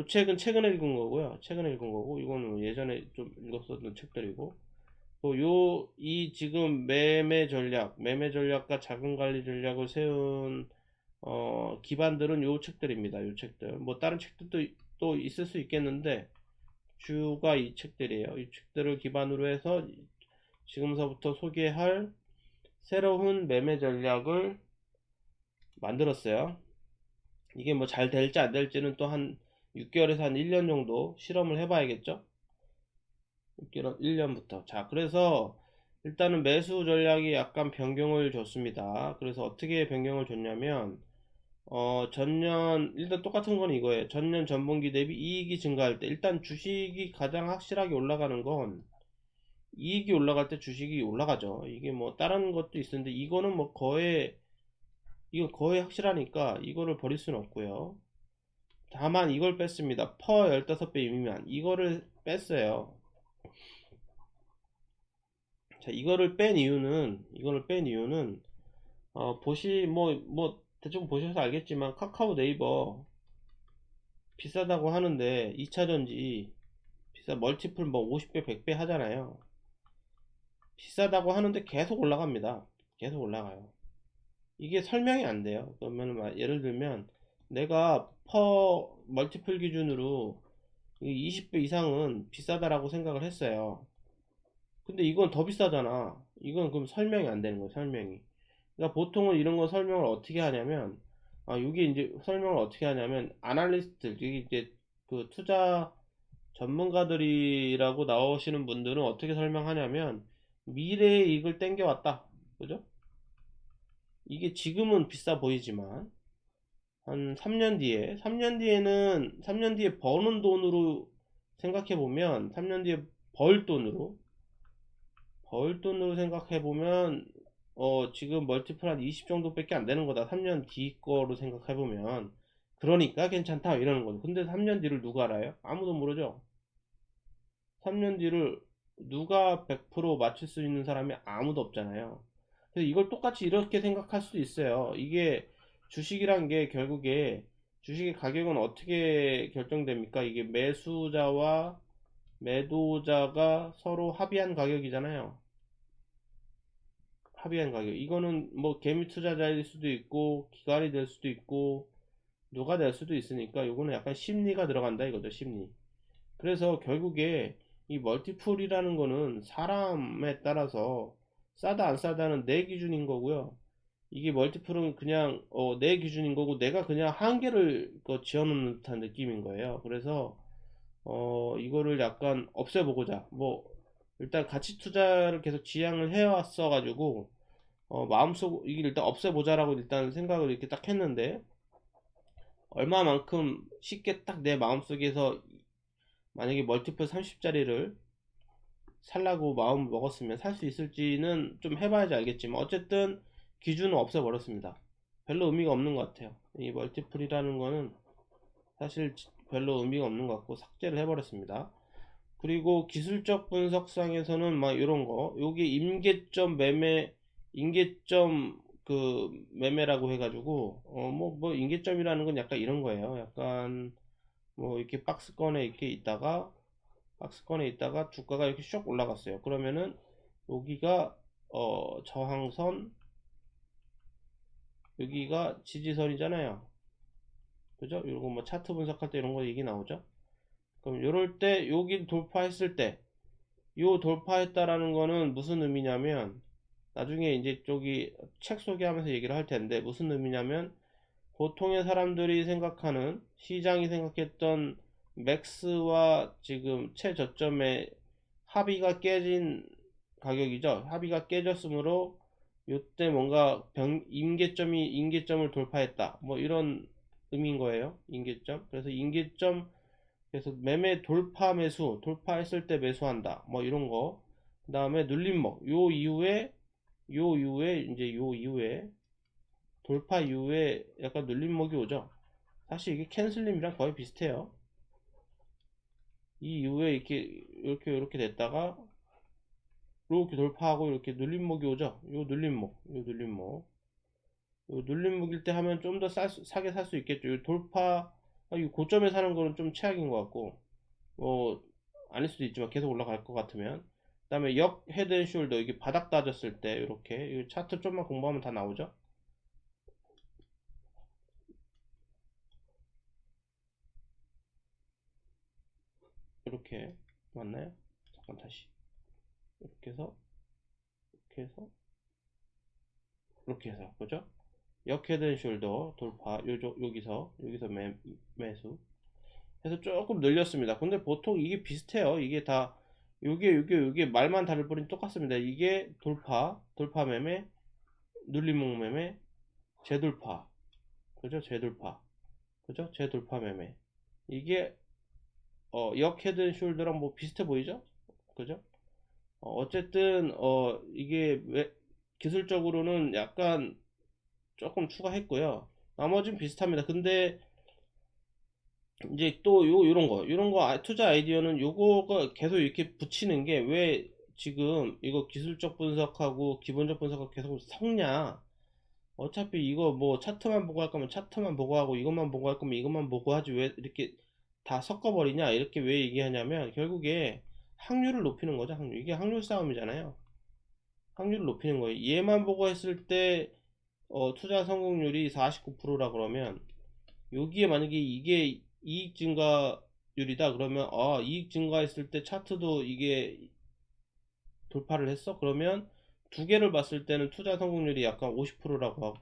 책은 최근에 읽은 거고요. 최근에 읽은 거고 이거는 뭐 예전에 좀 읽었었던 책들이고 이 지금 매매 전략과 자금 관리 전략을 세운 기반들은 요 책들입니다. 요 책들. 뭐 다른 책들도 또 있을 수 있겠는데 주가 이 책들이에요. 이 책들을 기반으로 해서 지금서부터 소개할 새로운 매매 전략을 만들었어요. 이게 뭐 잘 될지 안 될지는 또 한 6개월에서 한 1년 정도 실험을 해봐야겠죠? 6개월, 1년부터. 자, 그래서 일단은 매수 전략이 약간 변경을 줬습니다. 그래서 어떻게 변경을 줬냐면, 전년, 일단 똑같은 건 이거예요. 전년 전분기 대비 이익이 증가할 때, 일단 주식이 가장 확실하게 올라가는 건 이익이 올라갈 때 주식이 올라가죠. 이게 뭐 다른 것도 있었는데, 이거는 뭐 이거 거의 확실하니까 이거를 버릴 수는 없고요. 다만 이걸 뺐습니다. 퍼 15배 미만. 이거를 뺐어요. 자, 이거를 뺀 이유는, 대충 보셔서 알겠지만, 카카오 네이버 비싸다고 하는데, 2차전지, 멀티플 뭐 50배, 100배 하잖아요. 비싸다고 하는데 계속 올라갑니다. 계속 올라가요. 이게 설명이 안 돼요. 그러면 예를 들면, 내가 퍼 멀티플 기준으로 20배 이상은 비싸다라고 생각을 했어요. 근데 이건 더 비싸잖아. 이건 그럼 설명이 안 되는 거예요, 설명이. 그러니까 보통은 이런 거 설명을 어떻게 하냐면, 이게 이제 설명을 어떻게 하냐면, 아날리스트, 이게 이제 그 투자 전문가들이라고 나오시는 분들은 어떻게 설명하냐면, 미래의 이익을 땡겨왔다. 그죠? 이게 지금은 비싸 보이지만 한 3년 뒤에 3년 뒤에 버는 돈으로 생각해 보면 3년 뒤에 벌 돈으로 생각해 보면 지금 멀티플 한 20 정도밖에 안 되는 거다. 3년 뒤 거로 생각해 보면 그러니까 괜찮다 이러는 거죠. 근데 3년 뒤를 누가 알아요? 아무도 모르죠. 3년 뒤를 누가 100% 맞출 수 있는 사람이 아무도 없잖아요. 그래서 이걸 똑같이 이렇게 생각할 수도 있어요. 이게 주식이란 게 결국에 주식의 가격은 어떻게 결정됩니까? 이게 매수자와 매도자가 서로 합의한 가격이잖아요. 합의한 가격. 이거는 뭐 개미 투자자일 수도 있고 기관이 될 수도 있고 누가 될 수도 있으니까 이거는 약간 심리가 들어간다 이거죠. 심리. 그래서 결국에 이 멀티플이라는 거는 사람에 따라서 싸다 안 싸다는 내 기준인 거고요. 이게 멀티플은 그냥 내 기준인 거고 내가 그냥 한계를 지어놓는 듯한 느낌인 거예요. 그래서 이거를 약간 없애보고자 뭐 일단 가치 투자를 계속 지향을 해왔어 가지고 마음속 이게 일단 없애보자라고 일단 생각을 이렇게 딱 했는데 얼마만큼 쉽게 딱 내 마음속에서 만약에 멀티플 30짜리를 살라고 마음 먹었으면 살 수 있을지는 좀 해봐야지 알겠지만 어쨌든 기준은 없애버렸습니다. 별로 의미가 없는 것 같아요. 이 멀티플이라는 거는 사실 별로 의미가 없는 것 같고 삭제를 해버렸습니다. 그리고 기술적 분석상에서는 막 이런 거 요게 임계점 매매 임계점 매매라고 해가지고 뭐 임계점이라는 건 약간 이런 거예요. 약간 뭐 이렇게 박스권에 있다가 주가가 이렇게 슉 올라갔어요. 그러면은 여기가 저항선, 여기가 지지선이잖아요. 그죠? 이거 뭐 차트 분석할 때 이런 거 얘기 나오죠? 그럼 요럴 때 여기 돌파했을 때 요 돌파했다라는 거는 무슨 의미냐면 나중에 이제 저기 책 소개하면서 얘기를 할 텐데 무슨 의미냐면 보통의 사람들이 생각하는 시장이 생각했던 맥스와 지금 최저점의 합의가 깨진 가격이죠. 합의가 깨졌으므로 요때 뭔가 임계점을 돌파했다. 뭐 이런 의미인 거예요. 임계점. 그래서 임계점 그래서 매매 돌파 매수 돌파했을 때 매수한다. 뭐 이런 거. 그 다음에 눌림목 요 이후에 돌파 이후에 약간 눌림목이 오죠. 사실 이게 캔슬림이랑 거의 비슷해요. 이 이후에 이렇게 됐다가 이렇게 돌파하고 이렇게 눌림목이 오죠. 요 눌림목일 때 하면 좀 더 싸게 살 수 있겠죠. 요 돌파, 이 고점에 사는 거는 좀 최악인 것 같고, 뭐 아닐 수도 있지만 계속 올라갈 것 같으면. 그다음에 역 헤드앤숄더 이게 바닥 다졌을 때 이렇게 이 차트 좀만 공부하면 다 나오죠. 이렇게 맞나요? 잠깐 다시 이렇게 해서 이렇게 해서 이렇게 해서 그죠? 역 헤드앤숄더 돌파 여기서 매수 해서 조금 늘렸습니다. 근데 보통 이게 비슷해요. 이게 다 요게 말만 다를 뿐이 똑같습니다. 이게 돌파 매매, 눌림목 매매, 재돌파, 그죠? 재돌파, 그죠? 재돌파 매매. 이게 역 헤드앤숄더랑 뭐 비슷해 보이죠? 그죠? 어쨌든 이게 기술적으로는 약간 조금 추가했고요. 나머지는 비슷합니다. 근데 이제 또 요런 거 투자 아이디어는 요거가 계속 이렇게 붙이는 게 왜 지금 이거 기술적 분석하고 기본적 분석하고 계속 섞냐. 어차피 이거 뭐 차트만 보고 할 거면 차트만 보고 하고 이것만 보고 할 거면 이것만 보고 하지 왜 이렇게 다 섞어버리냐 이렇게 왜 얘기하냐면 결국에 확률을 높이는 거죠. 확률. 이게 확률 싸움이잖아요. 확률을 높이는 거예요. 얘만 보고 했을 때 투자 성공률이 49%라 그러면 여기에 만약에 이게 이익 증가율이다 그러면 이익 증가했을 때 차트도 이게 돌파를 했어? 그러면 두 개를 봤을 때는 투자 성공률이 약간 50%라고 하고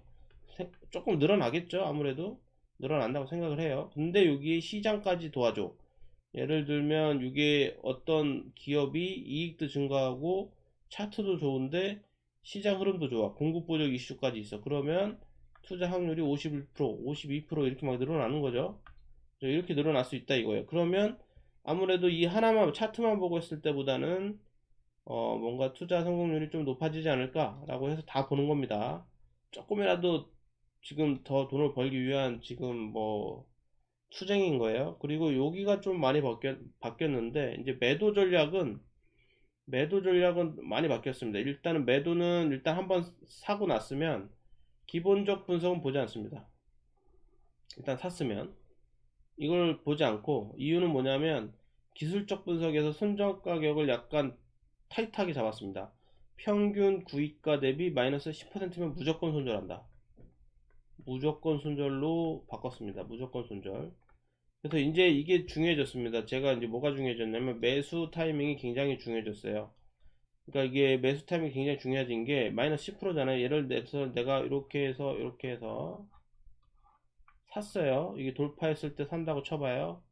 조금 늘어나겠죠? 아무래도 늘어난다고 생각을 해요. 근데 여기 시장까지 도와줘. 예를 들면 이게 어떤 기업이 이익도 증가하고 차트도 좋은데 시장 흐름도 좋아. 공급 부족 이슈까지 있어. 그러면 투자 확률이 51%, 52% 이렇게 막 늘어나는 거죠. 이렇게 늘어날 수 있다 이거예요. 그러면 아무래도 이 하나만 차트만 보고 했을 때보다는 뭔가 투자 성공률이 좀 높아지지 않을까라고 해서 다 보는 겁니다. 조금이라도 지금 더 돈을 벌기 위한 지금 뭐 투쟁인 거예요. 그리고 여기가 좀 많이 바뀌었는데 이제 매도 전략은 많이 바뀌었습니다. 일단은 매도는 일단 한번 사고 났으면 기본적 분석은 보지 않습니다. 일단 샀으면 이걸 보지 않고, 이유는 뭐냐면 기술적 분석에서 손절 가격을 약간 타이트하게 잡았습니다. 평균 구입가 대비 마이너스 10%면 무조건 손절한다. 무조건 손절로 바꿨습니다. 무조건 손절. 그래서 이제 이게 중요해졌습니다. 제가 이제 뭐가 중요해졌냐면 매수 타이밍이 굉장히 중요해졌어요. 그러니까 이게 매수 타이밍이 굉장히 중요해진 게 마이너스 10%잖아요. 예를 들어서 내가 이렇게 해서 샀어요. 이게 돌파했을 때 산다고 쳐봐요.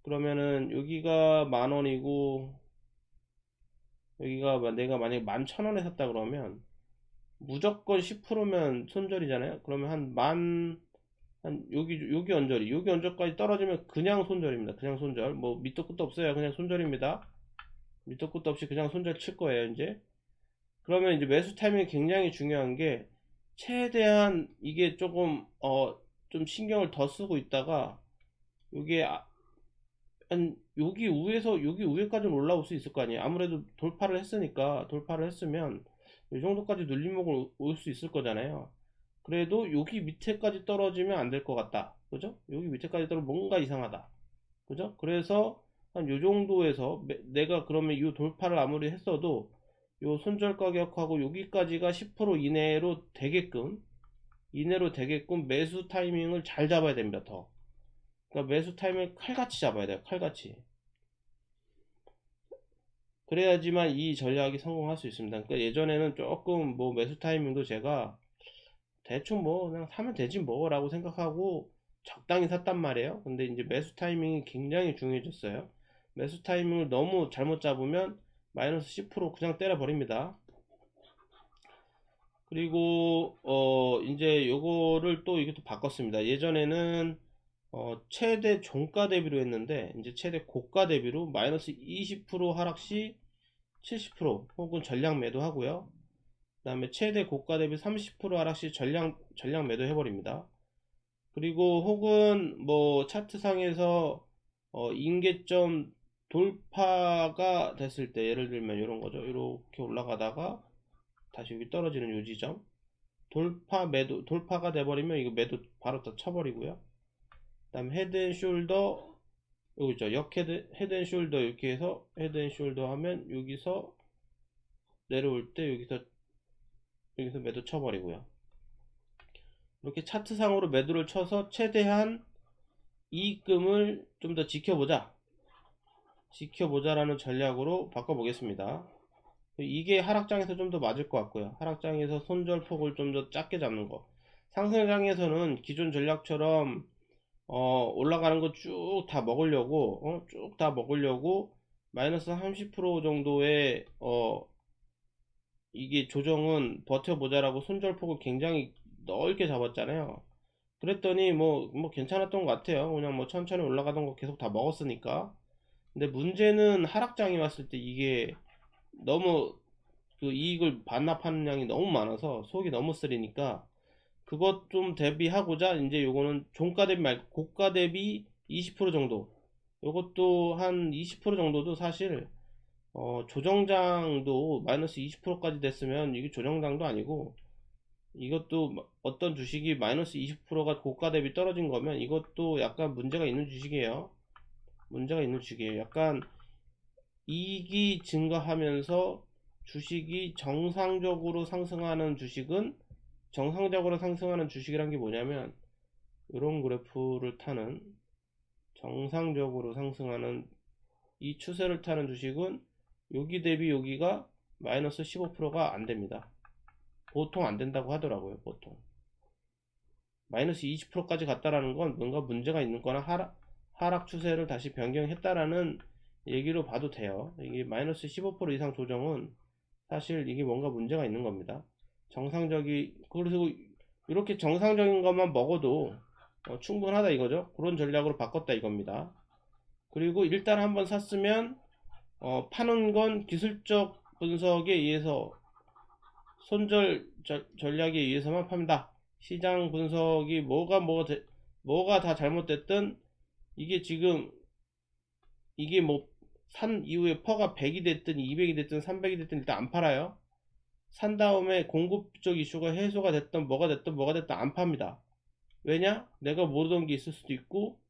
그러면은 여기가 10,000원이고 여기가 내가 만약에 11,000원에 샀다 그러면 무조건 10%면 손절이잖아요. 그러면 여기 언저리까지 떨어지면 그냥 손절입니다. 그냥 손절. 뭐 밑도 끝도 없어요. 그냥 손절입니다. 밑도 끝도 없이 그냥 손절 칠 거예요, 이제. 그러면 이제 매수 타이밍이 굉장히 중요한 게, 최대한 이게 조금 좀 신경을 더 쓰고 있다가 이게 여기 위에까지는 올라올 수 있을 거 아니에요. 아무래도 돌파를 했으면 이 정도까지 눌림목을 올 수 있을 거잖아요. 그래도 여기 밑에까지 떨어지면 안 될 것 같다. 그죠? 여기 밑에까지 떨어지면 뭔가 이상하다. 그죠? 그래서 한 요 정도에서 내가 그러면 이 돌파를 아무리 했어도 요 손절 가격하고 여기까지가 10% 이내로 되게끔 매수 타이밍을 잘 잡아야 됩니다. 더. 그러니까 매수 타이밍을 칼같이 잡아야 돼요. 칼같이. 그래야지만 이 전략이 성공할 수 있습니다. 그러니까 예전에는 조금 뭐 매수 타이밍도 제가 대충 뭐 그냥 사면 되지 뭐라고 생각하고 적당히 샀단 말이에요. 근데 이제 매수 타이밍이 굉장히 중요해졌어요. 매수 타이밍을 너무 잘못 잡으면 마이너스 10% 그냥 때려 버립니다. 그리고 이제 요거를 또 이게 또 바꿨습니다. 예전에는 최대 종가 대비로 했는데 이제 최대 고가 대비로 마이너스 20% 하락 시 70% 혹은 전량 매도하고요. 그 다음에 최대 고가 대비 30% 하락 시 전량 매도 해버립니다. 그리고 혹은 뭐 차트상에서 임계점 돌파가 됐을 때, 예를 들면 이런 거죠. 이렇게 올라가다가 다시 여기 떨어지는 요 지점, 돌파가 돼버리면 이거 매도 바로 다 쳐버리고요. 그 다음 헤드앤숄더, 여기 있죠. 헤드앤숄더 이렇게 해서 헤드앤숄더 하면 여기서 내려올 때 여기서 매도 쳐버리고요. 이렇게 차트상으로 매도를 쳐서 최대한 이익금을 좀 더 지켜보자라는 전략으로 바꿔보겠습니다. 이게 하락장에서 좀 더 맞을 것 같고요. 하락장에서 손절폭을 좀 더 작게 잡는 거. 상승장에서는 기존 전략처럼 올라가는 거 쭉 다 먹으려고 마이너스 30% 정도의 이게 조정은 버텨보자라고 손절폭을 굉장히 넓게 잡았잖아요. 그랬더니 뭐 괜찮았던 것 같아요. 그냥 뭐 천천히 올라가던 거 계속 다 먹었으니까. 근데 문제는 하락장이 왔을 때 이게 너무 그 이익을 반납하는 양이 너무 많아서 속이 너무 쓰리니까, 그것 좀 대비하고자 이제 요거는 종가 대비 말고 고가 대비 20% 정도, 요것도 한 20% 정도도 사실 조정장도 마이너스 20%까지 됐으면 이게 조정장도 아니고, 이것도 어떤 주식이 마이너스 20%가 고가 대비 떨어진 거면 이것도 약간 문제가 있는 주식이에요. 약간 이익이 증가하면서 주식이 정상적으로 상승하는 주식이란 게 뭐냐면, 이런 그래프를 타는, 정상적으로 상승하는 이 추세를 타는 주식은 여기 대비 여기가 마이너스 15%가 안 됩니다. 보통 안 된다고 하더라고요. 보통 마이너스 20%까지 갔다라는 건 뭔가 문제가 있는 거나 하락 추세를 다시 변경했다라는 얘기로 봐도 돼요. 이게 마이너스 15% 이상 조정은 사실 이게 뭔가 문제가 있는 겁니다. 그래서 이렇게 정상적인 것만 먹어도 충분하다 이거죠. 그런 전략으로 바꿨다 이겁니다. 그리고 일단 한번 샀으면 파는 건 기술적 분석에 의해서 전략에 의해서만 팝니다. 시장 분석이 뭐가 다 잘못됐든 이게 지금 이게 뭐 산 이후에 퍼가 100이 됐든 200이 됐든 300이 됐든 일단 안 팔아요. 산 다음에 공급적 이슈가 해소가 됐든 뭐가 됐든 안 팝니다. 왜냐? 내가 모르던 게 있을 수도 있고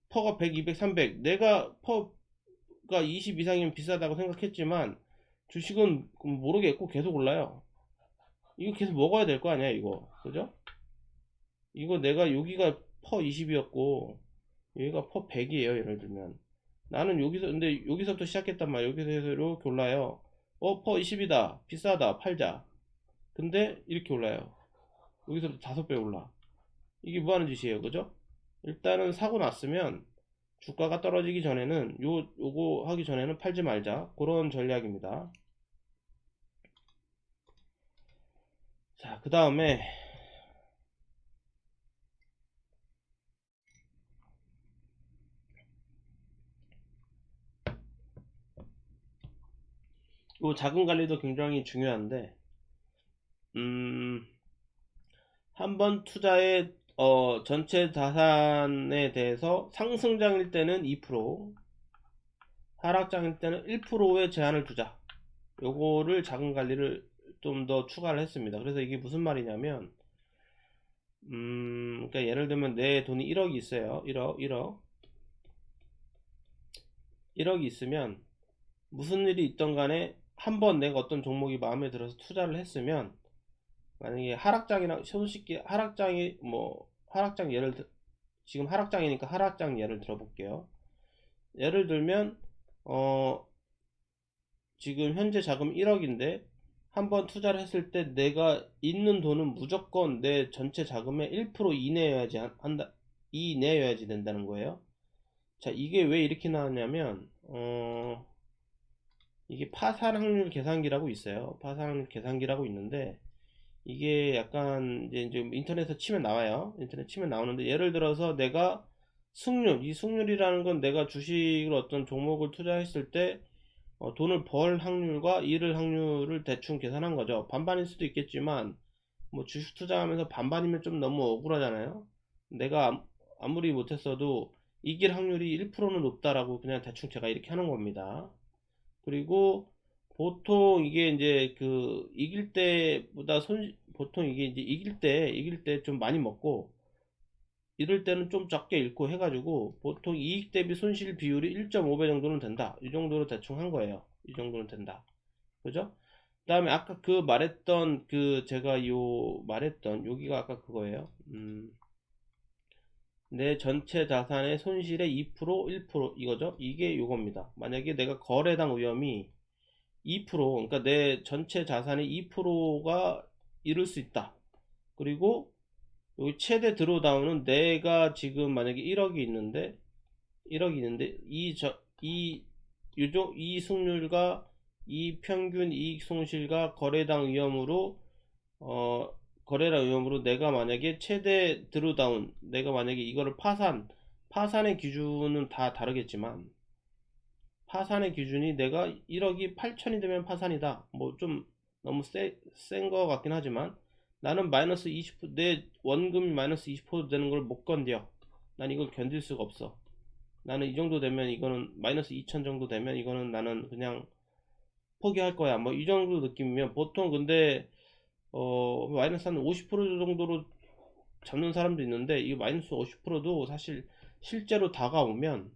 퍼가 100, 200, 300 내가 퍼가 20 이상이면 비싸다고 생각했지만 주식은 모르겠고 계속 올라요. 이거 계속 먹어야 될 거 아니야 이거, 그죠? 이거 내가 여기가 퍼 20이었고 여기가 퍼 100이에요 예를 들면 나는 여기서 근데 여기서부터 시작했단 말이야. 여기서 해서 이렇게 올라요. 퍼 20이다 비싸다 팔자. 근데 이렇게 올라요. 여기서부터 5배 올라. 이게 뭐 하는 짓이에요, 그죠? 일단은 사고 났으면 주가가 떨어지기 전에는 요거 하기 전에는 팔지 말자, 그런 전략입니다. 자, 그 다음에 요 자금 관리도 굉장히 중요한데 한번 투자의 전체 자산에 대해서 상승장일 때는 2%, 하락장일 때는 1%의 제한을 두자. 요거를 자금 관리를 좀 더 추가를 했습니다. 그래서 이게 무슨 말이냐면 그러니까 예를 들면 내 돈이 1억이 있어요. 1억이 있으면 무슨 일이 있던 간에 한번 내가 어떤 종목이 마음에 들어서 투자를 했으면 만약에 하락장이랑 손쉽게 하락장이 뭐 하락장 지금 하락장이니까 하락장 예를 들어볼게요. 예를 들면 어 지금 현재 자금 1억인데 한번 투자를 했을 때 내가 있는 돈은 무조건 내 전체 자금의 1% 이내여야지 된다는 거예요. 자, 이게 왜 이렇게 나왔냐면 이게 파산 확률 계산기라고 있어요. 파산 확률 계산기라고 있는데 이게 약간 이제 인터넷에 치면 나와요. 인터넷 치면 나오는데 예를 들어서 내가 이 승률이라는 건 내가 주식을 어떤 종목을 투자했을 때 돈을 벌 확률과 잃을 확률을 대충 계산한 거죠. 반반일 수도 있겠지만 뭐 주식 투자하면서 반반이면 좀 너무 억울하잖아요. 내가 아무리 못했어도 이길 확률이 1%는 높다라고 그냥 대충 제가 이렇게 하는 겁니다. 그리고 보통 이게 이제 그 이길 때보다 보통 이게 이제 이길 때 좀 많이 먹고 이럴 때는 좀 적게 잃고 해가지고 보통 이익 대비 손실 비율이 1.5배 정도는 된다. 이 정도로 대충 한 거예요. 이 정도는 된다. 그죠? 그 다음에 아까 그 말했던 그 제가 말했던 여기가 아까 그거예요. 내 전체 자산의 손실의 2% 1% 이거죠. 이게 요겁니다. 만약에 내가 거래당 위험이 2% 그러니까 내 전체 자산의 2%가 이룰 수 있다. 그리고 여기 최대 드로다운은 내가 지금 만약에 1억이 있는데 이 승률과 이 평균 이익 손실과 어, 거래량 위험으로 내가 만약에 최대 드로다운 내가 만약에 이거를 파산의 기준은 다 다르겠지만 파산의 기준이 내가 1억이 8천이 되면 파산이다. 뭐 좀 너무 센 거 같긴 하지만 나는 마이너스 20%내 원금이 마이너스 20% 되는 걸 못 견뎌. 난 이걸 견딜 수가 없어. 나는 이 정도 되면 이거는 마이너스 2천 정도 되면 이거는 나는 그냥 포기할 거야. 뭐 이 정도 느낌이면 보통 근데 마이너스 한 50% 정도로 잡는 사람도 있는데 이 마이너스 50%도 사실 실제로 다가오면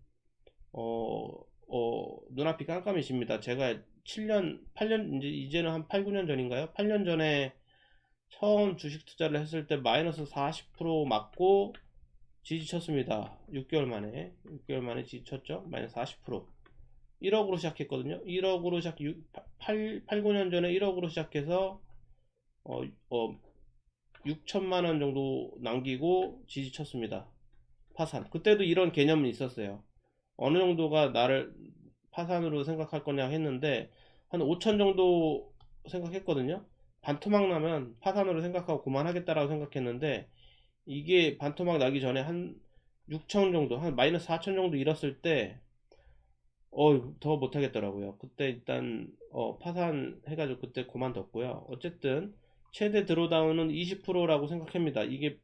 눈앞이 깜깜해집니다. 제가 7년, 8년, 이제는 한 8, 9년 전인가요? 8년 전에 처음 주식 투자를 했을 때 마이너스 40% 맞고 지지쳤습니다. 6개월 만에 지지쳤죠? 마이너스 40%. 1억으로 시작했거든요. 1억으로 8, 9년 전에 1억으로 시작해서, 6천만 원 정도 남기고 지지쳤습니다. 파산. 그때도 이런 개념은 있었어요. 어느 정도가 나를 파산으로 생각할 거냐 했는데 한 5천 정도 생각했거든요. 반토막 나면 파산으로 생각하고 그만하겠다라고 생각했는데, 이게 반토막 나기 전에 한 6천 정도, 한 마이너스 4천 정도 잃었을 때 더 못하겠더라고요. 그때 일단 파산해가지고 그때 그만뒀고요. 어쨌든 최대 드로다운은 20%라고 생각합니다. 이게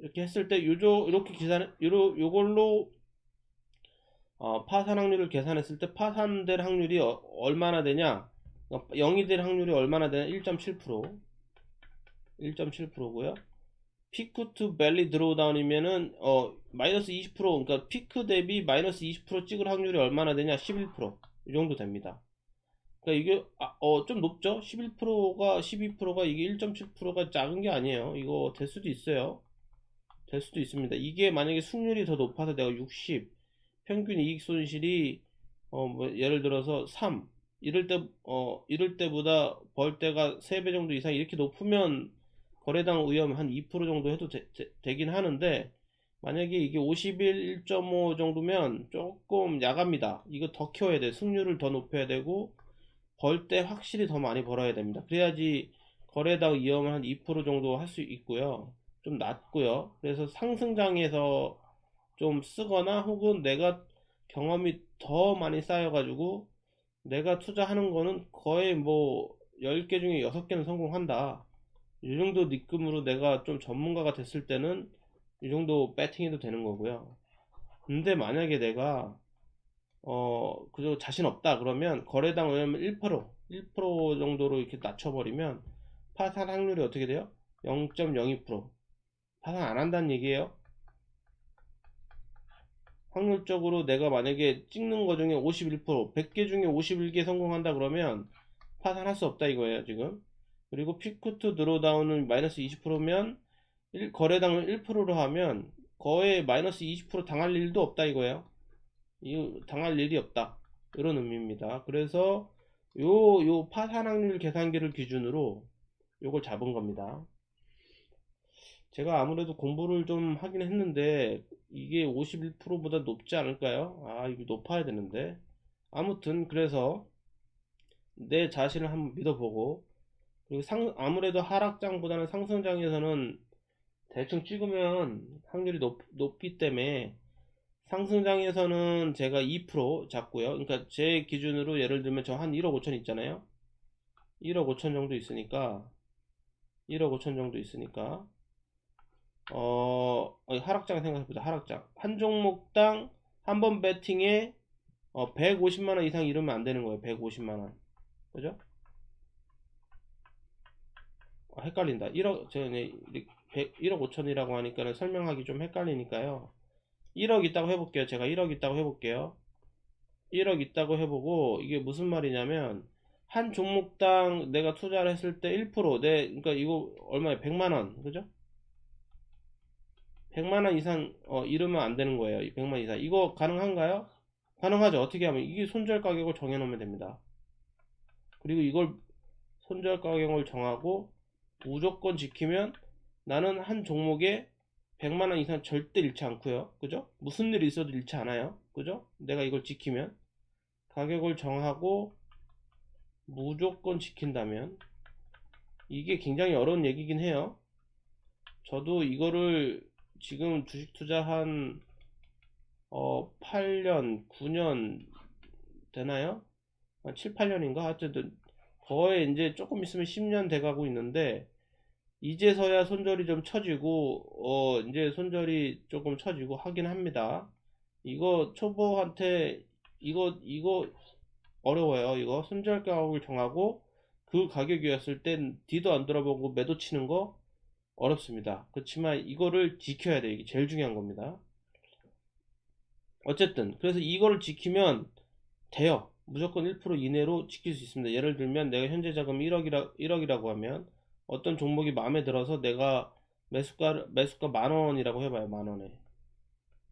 이렇게 했을 때 이렇게 요걸로 파산 확률을 계산했을 때 파산될 확률이 얼마나 되냐? 0이 될 확률이 얼마나 되냐? 1.7%. 1.7%고요. 피크 투 밸리 드로우다운이면은 마이너스 20%, 그러니까 피크 대비 마이너스 20% 찍을 확률이 얼마나 되냐? 11%. 이 정도 됩니다. 그러니까 이게 좀 높죠? 11%가 12%가 이게 1.7%가 작은 게 아니에요. 이거 될 수도 있어요. 될 수도 있습니다. 이게 만약에 승률이 더 높아서 내가 60, 평균 이익 손실이 뭐 예를 들어서 3, 이럴 때보다 벌 때가 3배 정도 이상 이렇게 높으면 거래당 위험 한 2% 정도 해도 되긴 하는데, 만약에 이게 50일 1.5 정도면 조금 야갑니다. 이거 더 키워야 돼. 승률을 더 높여야 되고 벌 때 확실히 더 많이 벌어야 됩니다. 그래야지 거래당 위험을 한 2% 정도 할 수 있고요. 좀 낮고요. 그래서 상승장에서 좀 쓰거나, 혹은 내가 경험이 더 많이 쌓여가지고 내가 투자하는 거는 거의 뭐 10개 중에 6개는 성공한다, 이 정도 느낌으로 내가 좀 전문가가 됐을 때는 이 정도 배팅해도 되는 거고요. 근데 만약에 내가 그저 자신 없다 그러면 거래당 왜냐면 1% 정도로 이렇게 낮춰버리면 파산 확률이 어떻게 돼요? 0.02%. 파산 안 한다는 얘기예요. 확률적으로 내가 만약에 찍는 거 중에 51%, 100개 중에 51개 성공한다 그러면 파산할 수 없다 이거예요 지금. 그리고 피크 투 드로다운은 마이너스 20%면 거래당을 1%로 하면 거의 마이너스 20% 당할 일도 없다 이거예요. 이 당할 일이 없다, 이런 의미입니다. 그래서 요 파산 확률 계산기를 기준으로 요걸 잡은 겁니다. 제가 아무래도 공부를 좀 하긴 했는데 이게 51%보다 높지 않을까요? 이거 높아야 되는데. 아무튼 그래서 내 자신을 한번 믿어보고, 그리고 아무래도 하락장보다는 상승장에서는 대충 찍으면 확률이 높기 때문에 상승장에서는 제가 2% 잡고요. 그러니까 제 기준으로 예를 들면 저 한 1억 5천 있잖아요. 1억 5천 정도 있으니까 1억 5천 정도 있으니까 하락장 생각해보자. 하락장 한 종목당 한 번 배팅에 150만원 이상 이러면 안 되는 거예요. 150만원. 그죠? 헷갈린다. 1억, 제가 1억 5천이라고 하니까 설명하기 좀 헷갈리니까요. 1억 있다고 해볼게요. 제가 1억 있다고 해볼게요. 1억 있다고 해보고, 이게 무슨 말이냐면, 한 종목당 내가 투자를 했을 때 1%, 그러니까 이거 얼마에 100만원, 그죠? 100만원 이상, 이러면 안 되는 거예요. 100만 이상. 이거 가능한가요? 가능하죠. 어떻게 하면, 이게 손절 가격을 정해놓으면 됩니다. 그리고 이걸 손절 가격을 정하고, 무조건 지키면 나는 한 종목에 100만원 이상 절대 잃지 않고요. 그죠? 무슨 일이 있어도 잃지 않아요. 그죠? 내가 이걸 지키면, 가격을 정하고 무조건 지킨다면, 이게 굉장히 어려운 얘기긴 해요. 저도 이거를 지금 주식 투자 한 8년, 9년 되나요? 한 7, 8년인가? 하여튼 거의 이제 조금 있으면 10년 돼가고 있는데, 이제서야 손절이 좀 처지고 이제 손절이 조금 처지고 하긴 합니다. 이거 초보한테 이거 어려워요. 이거 손절 가격을 정하고 그 가격이었을 땐 뒤도 안 돌아보고 매도 치는 거 어렵습니다. 그렇지만 이거를 지켜야 돼요. 이게 제일 중요한 겁니다. 어쨌든 그래서 이거를 지키면 돼요. 무조건 1% 이내로 지킬 수 있습니다. 예를 들면 내가 현재 자금 1억이라고 하면 어떤 종목이 마음에 들어서 내가 매수가 만 원이라고 해봐요. 만 원에.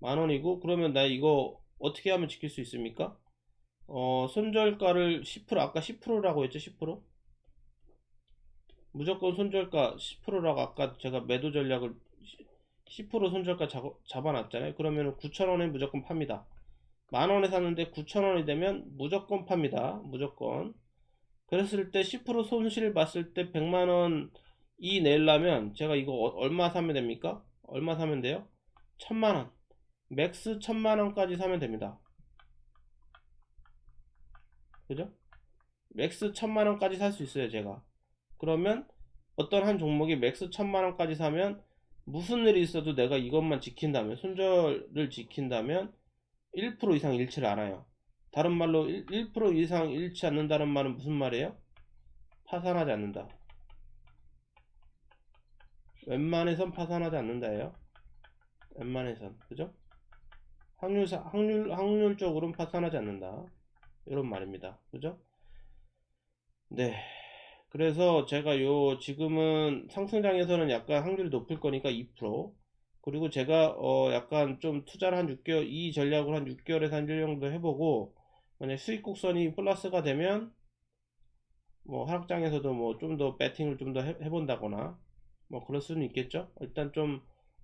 만 원이고, 그러면 나 이거 어떻게 하면 지킬 수 있습니까? 손절가를 10%, 아까 10%라고 했죠? 10%? 무조건 손절가 10%라고 아까 제가 매도 전략을 10% 손절가 잡아놨잖아요. 그러면 9,000원에 무조건 팝니다. 만 원에 샀는데 9,000원이 되면 무조건 팝니다. 무조건. 그랬을 때 10% 손실 봤을 때 100만원 이 내려면 제가 이거 얼마 사면 됩니까? 얼마 사면 돼요? 1000만원. 맥스 1000만원까지 사면 됩니다. 그죠? 맥스 1000만원까지 살 수 있어요, 제가. 그러면 어떤 한 종목이 맥스 1000만원까지 사면 무슨 일이 있어도 내가 이것만 지킨다면, 손절을 지킨다면 1% 이상 잃지를 않아요. 다른 말로 1% 이상 잃지 않는다는 말은 무슨 말이에요? 파산하지 않는다. 웬만해선 파산하지 않는다예요. 웬만해선. 그죠? 확률적으로는 파산하지 않는다. 이런 말입니다. 그죠? 네. 그래서 제가 지금은 상승장에서는 약간 확률이 높을 거니까 2%. 그리고 제가 약간 좀 투자를 한 6개월, 이 전략을 한 6개월에서 한 1년 정도 해보고, 만약 수익 곡선이 플러스가 되면 뭐 하락장에서도 뭐 좀 더 배팅을 좀 더 해본다거나 뭐 그럴 수는 있겠죠. 일단 좀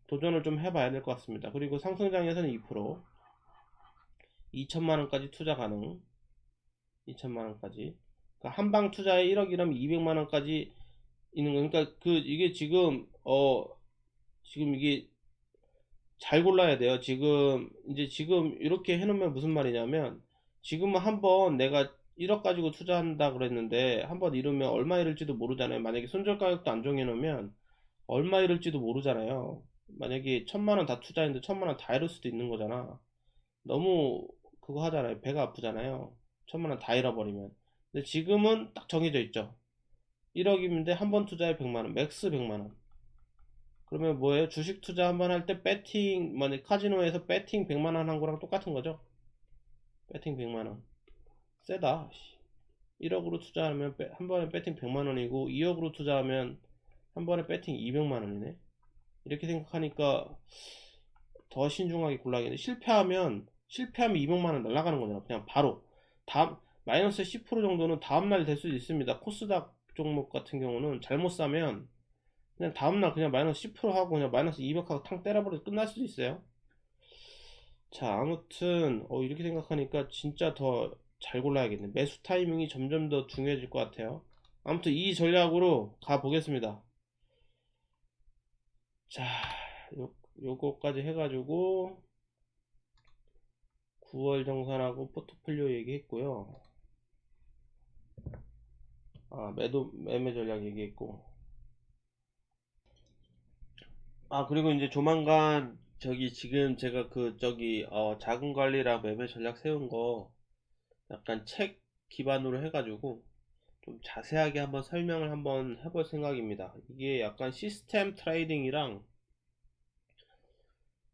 도전을 좀 해봐야 될 것 같습니다. 그리고 상승장에서는 2% 2천만원까지 투자 가능. 2천만원까지, 그러니까 한방 투자에 1억이라면 200만원까지 있는 거. 그러니까 이게 지금 이게 잘 골라야 돼요. 지금 이렇게 해놓으면 무슨 말이냐면, 지금은 한번 내가 1억 가지고 투자한다 그랬는데 한번 잃으면 얼마 잃을지도 모르잖아요. 만약에 손절 가격도 안 정해놓으면 얼마 잃을지도 모르잖아요. 만약에 1000만원 다 투자했는데 1000만원 다 잃을 수도 있는 거잖아. 너무 그거 하잖아요. 배가 아프잖아요. 1000만원 다 잃어버리면. 근데 지금은 딱 정해져 있죠. 1억인데 한 번 투자에 100만원, 맥스 100만원. 그러면 뭐예요? 주식 투자 한 번 할 때 배팅, 카지노에서 배팅 100만원 한 거랑 똑같은 거죠? 배팅 100만원. 세다. 1억으로 투자하면 한 번에 배팅 100만원이고, 2억으로 투자하면 한 번에 배팅 200만원이네. 이렇게 생각하니까 더 신중하게 골라야겠네. 실패하면 200만원 날아가는 거잖아. 그냥 바로. 다음, 마이너스 10% 정도는 다음날 될 수도 있습니다. 코스닥 종목 같은 경우는 잘못 사면 그냥 다음날 그냥 마이너스 10% 하고 그냥 마이너스 200 하고 탕 때려버려서 끝날 수도 있어요. 자, 아무튼 이렇게 생각하니까 진짜 더 잘 골라야겠네. 매수 타이밍이 점점 더 중요해질 것 같아요. 아무튼 이 전략으로 가보겠습니다. 자, 요거까지 해가지고 9월 정산하고 포트폴리오 얘기했고요. 매매 전략 얘기했고. 그리고 이제 조만간 지금 제가 자금 관리랑 매매 전략 세운 거 약간 책 기반으로 해가지고 좀 자세하게 한번 설명을 한번 해볼 생각입니다. 이게 약간 시스템 트레이딩이랑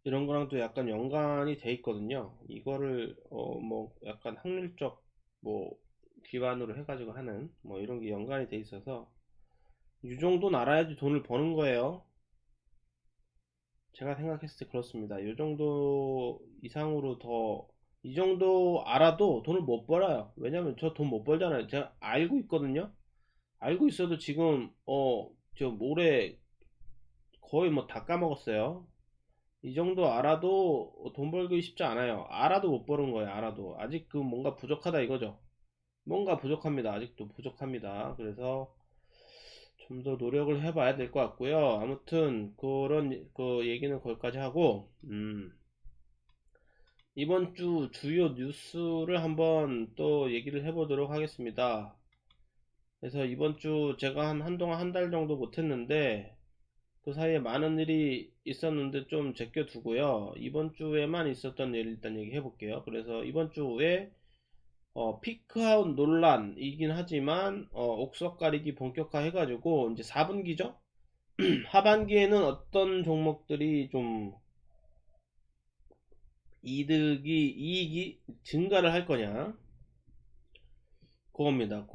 이런 거랑 또 약간 연관이 돼 있거든요. 이거를 뭐 약간 확률적 뭐 기반으로 해가지고 하는 뭐 이런 게 연관이 돼 있어서 이 정도는 알아야지 돈을 버는 거예요. 제가 생각했을 때 그렇습니다. 이 정도 이상으로 이 정도 알아도 돈을 못 벌어요. 왜냐면 저 돈 못 벌잖아요. 제가 알고 있거든요. 알고 있어도 지금 저 모레 거의 뭐 다 까먹었어요. 이 정도 알아도 돈 벌기 쉽지 않아요. 알아도 못 버는 거예요. 알아도 아직 뭔가 부족하다 이거죠. 뭔가 부족합니다. 아직도 부족합니다. 그래서 좀 더 노력을 해봐야 될 것 같고요. 아무튼 그런 얘기는 거기까지 하고, 이번 주 주요 뉴스를 한번 또 얘기를 해보도록 하겠습니다. 그래서 이번 주 제가 한동안 한 달 정도 못했는데 그 사이에 많은 일이 있었는데 좀 제껴두고요. 이번 주에만 있었던 일 일단 얘기해 볼게요. 그래서 이번 주에 피크아웃 논란이긴 하지만 옥석 가리기 본격화 해가지고 이제 4분기죠. 하반기에는 어떤 종목들이 좀 이익이 증가를 할 거냐, 그겁니다.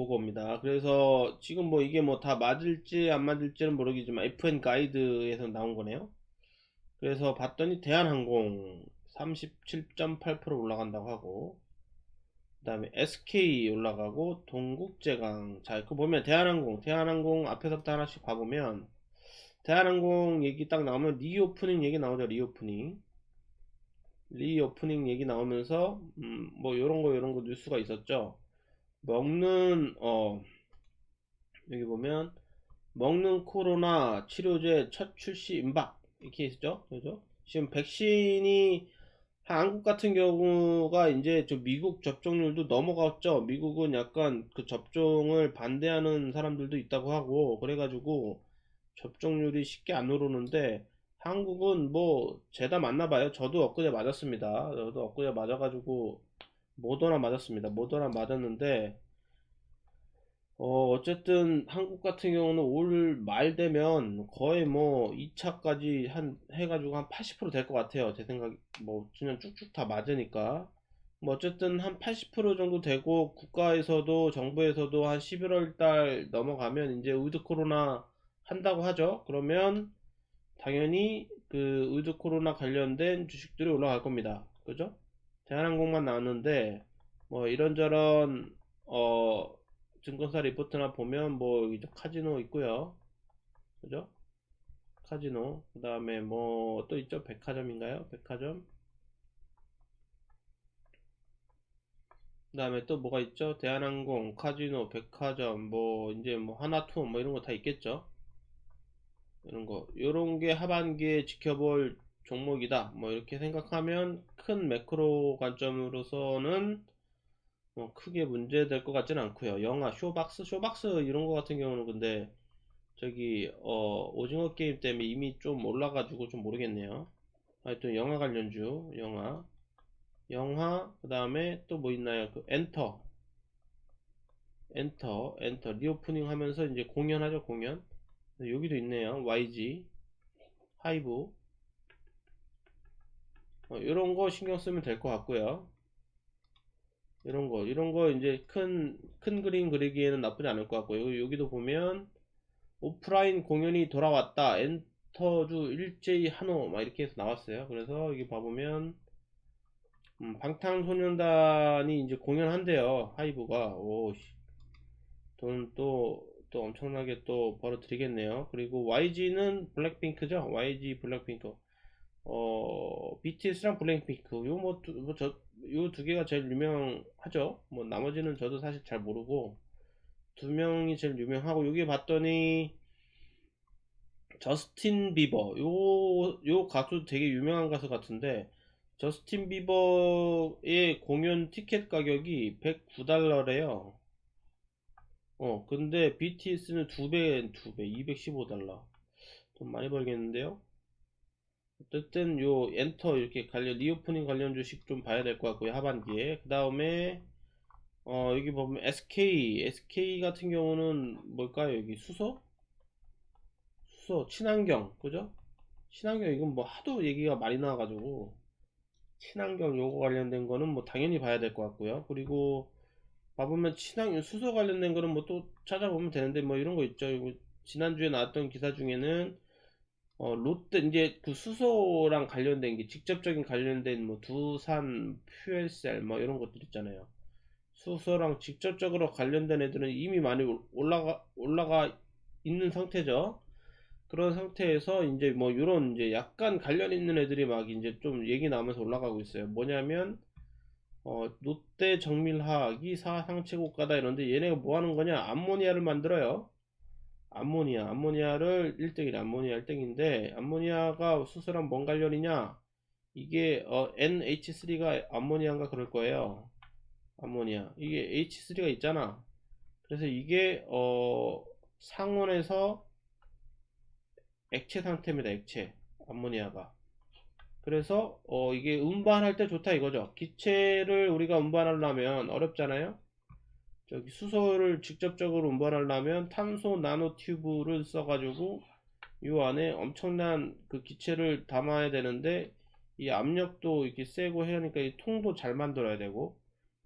그래서 지금 뭐 이게 뭐 다 맞을지 안 맞을지는 모르겠지만 FN 가이드에서 나온 거네요. 그래서 봤더니 대한항공 37.8% 올라간다고 하고, 그 다음에 SK 올라가고 동국제강. 자, 그 보면 대한항공 앞에서부터 하나씩 봐보면 대한항공 얘기 딱 나오면 리오프닝 얘기 나오죠. 리오프닝 얘기 나오면서 뭐 요런 거 뉴스가 있었죠. 먹는 여기 보면 먹는 코로나 치료제 첫 출시 임박 이렇게 있죠. 그죠? 지금 백신이 한국 같은 경우가 이제 저 미국 접종률도 넘어갔죠. 미국은 약간 그 접종을 반대하는 사람들도 있다고 하고 그래가지고 접종률이 쉽게 안 오르는데 한국은 뭐 죄다 맞나 봐요. 저도 엊그제 맞았습니다. 저도 엊그제 맞아가지고 모더나 맞았습니다. 모더나 맞았는데 어쨌든 한국 같은 경우는 올 말 되면 거의 뭐 2차까지 한 해가지고 한 80%될 것 같아요. 제 생각 뭐 그냥 쭉쭉 다 맞으니까 뭐 어쨌든 한 80% 정도 되고 국가에서도 정부에서도 한 11월 달 넘어가면 이제 의드 코로나 한다고 하죠. 그러면 당연히 그 의드 코로나 관련된 주식들이 올라갈 겁니다. 그죠? 대한항공만 나왔는데 뭐 이런저런 어 증권사 리포트나 보면 뭐 여기 카지노 있고요. 그죠? 카지노. 그 다음에 뭐 또 있죠? 백화점인가요? 백화점. 그 다음에 또 뭐가 있죠? 대한항공, 카지노, 백화점, 뭐 이제 뭐 하나투어 뭐 이런 거 다 있겠죠? 이런 거. 요런 게 하반기에 지켜볼 종목이다. 뭐 이렇게 생각하면 큰 매크로 관점으로서는 뭐 크게 문제될 것 같지는 않고요. 영화, 쇼박스 이런 거 같은 경우는 근데 저기 오징어 게임 때문에 이미 좀 올라가지고 좀 모르겠네요. 하여튼 영화 관련주 영화 그 다음에 또 뭐 있나요? 그 엔터 리오프닝 하면서 이제 공연하죠. 공연. 여기도 있네요. YG 하이브 이런 거 신경 쓰면 될 것 같고요. 이런 거 이제 큰 그림 그리기에는 나쁘지 않을 것 같고요. 여기도 보면 오프라인 공연이 돌아왔다. 엔터주 일제히 한호 막 이렇게 해서 나왔어요. 그래서 여기 봐보면 방탄소년단이 이제 공연한대요. 하이브가. 오, 돈 또 엄청나게 또 벌어들이겠네요. 그리고 YG는 블랙핑크죠. YG 블랙핑크. BTS랑 블랙핑크. 요 두 개가 제일 유명하죠. 뭐 나머지는 저도 사실 잘 모르고 두 명이 제일 유명하고 여기 봤더니 저스틴 비버 요 가수 되게 유명한 가수 같은데 저스틴 비버의 공연 티켓 가격이 109달러래요. 근데 BTS는 두 배 215달러. 돈 많이 벌겠는데요. 어쨌든 요 엔터 이렇게 관련 리오프닝 관련 주식 좀 봐야 될 것 같고요. 하반기에. 그 다음에 여기 보면 SK 같은 경우는 뭘까요? 여기 수소 친환경 그죠? 친환경 이건 뭐 하도 얘기가 많이 나와가지고 친환경 요거 관련된 거는 뭐 당연히 봐야 될 것 같고요. 그리고 봐보면 친환경 수소 관련된 거는 뭐 또 찾아보면 되는데 뭐 이런 거 있죠. 이거 지난주에 나왔던 기사 중에는 롯데 이제 그 수소랑 관련된 게 직접적인 관련된 뭐 두산 퓨엘셀 뭐 이런 것들 있잖아요. 수소랑 직접적으로 관련된 애들은 이미 많이 올라가 있는 상태죠. 그런 상태에서 이제 뭐 이런 이제 약간 관련 있는 애들이 막 이제 좀 얘기 나오면서 올라가고 있어요. 뭐냐면 롯데 정밀화학이 사상 최고가다 이런데 얘네가 뭐 하는 거냐? 암모니아를 만들어요. 암모니아를 1등이래. 암모니아 1등인데 암모니아가 수소랑 뭔 관련이냐? 이게 NH3가 암모니아인가 그럴 거예요. 암모니아. 이게 H3가 있잖아. 그래서 이게 상온에서 액체 상태입니다. 액체. 암모니아가. 그래서 이게 운반할 때 좋다 이거죠. 기체를 우리가 운반하려면 어렵잖아요. 저기 수소를 직접적으로 운반하려면 탄소 나노 튜브를 써가지고 이 안에 엄청난 그 기체를 담아야 되는데 이 압력도 이렇게 세고 해야 하니까 이 통도 잘 만들어야 되고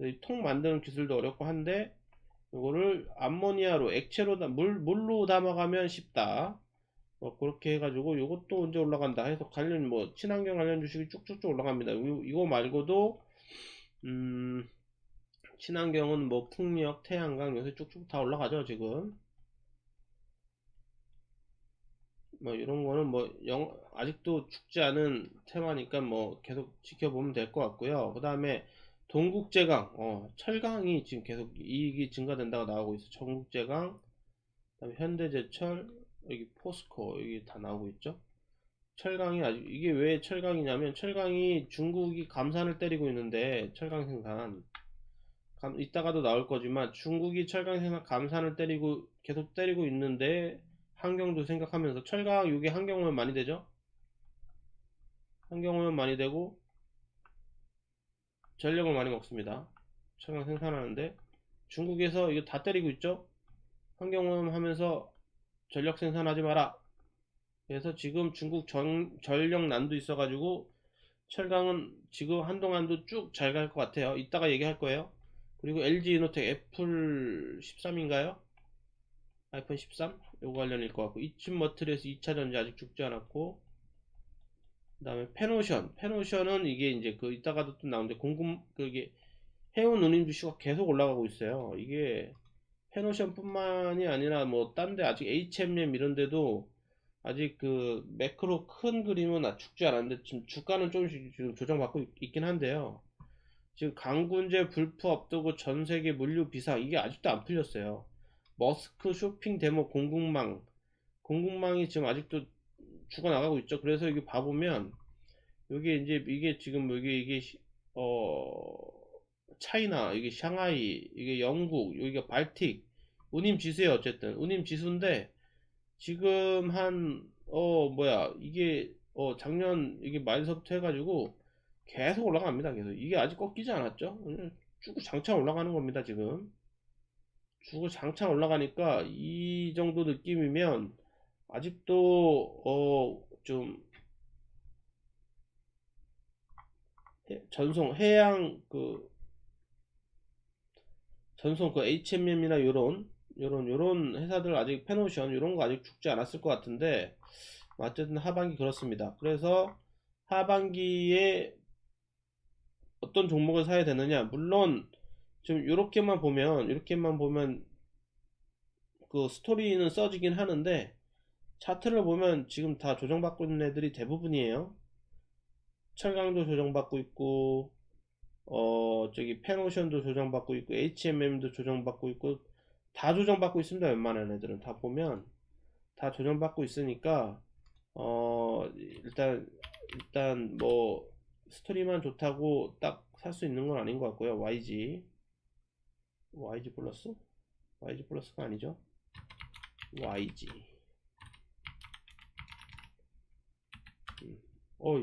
이 통 만드는 기술도 어렵고 한데 이거를 암모니아로 액체로 물로 담아가면 쉽다. 그렇게 해가지고 이것도 언제 올라간다 해서 관련 뭐 친환경 관련 주식이 쭉쭉쭉 올라갑니다. 이거 말고도 음 친환경은 뭐 풍력, 태양광 요새 쭉쭉 다 올라가죠 지금. 뭐 이런 거는 뭐 아직도 죽지 않은 테마니까 뭐 계속 지켜보면 될 것 같고요. 그 다음에 동국제강, 철강이 지금 계속 이익이 증가된다고 나오고 있어. 전국제강, 그다음에 현대제철, 여기 포스코, 여기 다 나오고 있죠. 철강이 아직, 이게 왜 철강이냐면 철강이 중국이 감산을 때리고 있는데, 철강 생산 이따가도 나올 거지만 중국이 철강 생산 감산을 때리고 계속 때리고 있는데, 환경도 생각하면서 철강, 이게 환경오염 많이 되죠. 환경오염 많이 되고 전력을 많이 먹습니다. 철강 생산하는데 중국에서 이거 다 때리고 있죠. 환경오염 하면서 전력 생산하지 마라. 그래서 지금 중국 전력난도 있어가지고 철강은 지금 한동안도 쭉 잘 갈 것 같아요. 이따가 얘기할 거예요. 그리고 LG이노텍 애플 13인가요? 아이폰 13? 요거 관련일 것 같고, 이춘 머틀에서 2차전지 아직 죽지 않았고, 그 다음에 페노션은 이게 이제 그 이따가도 또 나오는데 그게 해운 운임 주식가 계속 올라가고 있어요. 이게 페노션 뿐만이 아니라 뭐 딴 데 아직 HMM 이런 데도 아직 그 매크로 큰 그림은 죽지 않았는데 지금 주가는 조금씩 지금 조정받고 있긴 한데요. 지금 강군제 불프 앞두고 전 세계 물류 비상 이게 아직도 안 풀렸어요. 머스크 쇼핑 데모 공급망이 지금 아직도 죽어나가고 있죠. 그래서 이게 봐보면 여기 이제 이게 지금 여기 이게 어 차이나 이게 샹하이 이게 영국 여기가 발틱 운임 지수예요. 어쨌든 운임 지수인데 지금 한 뭐야 이게 작년 이게 말서부터 해가지고 계속 올라갑니다. 계속 이게 아직 꺾이지 않았죠. 쭉 장창 올라가는 겁니다. 지금 쭉 장창 올라가니까 이 정도 느낌이면 아직도 좀 전송 해양 그 전송 그 HMM이나 요런 회사들 아직 페노션 요런 거 아직 죽지 않았을 것 같은데 어쨌든 하반기 그렇습니다. 그래서 하반기에 어떤 종목을 사야 되느냐, 물론 좀 이렇게만 보면 그 스토리는 써지긴 하는데 차트를 보면 지금 다 조정받고 있는 애들이 대부분이에요. 철강도 조정받고 있고 저기 페노션도 조정받고 있고 HMM도 조정받고 있고 다 조정받고 있습니다. 웬만한 애들은 다 보면 다 조정받고 있으니까 일단 뭐 스토리만 좋다고 딱 살 수 있는 건 아닌 것 같고요. YG 플러스? YG 플러스가 아니죠. YG.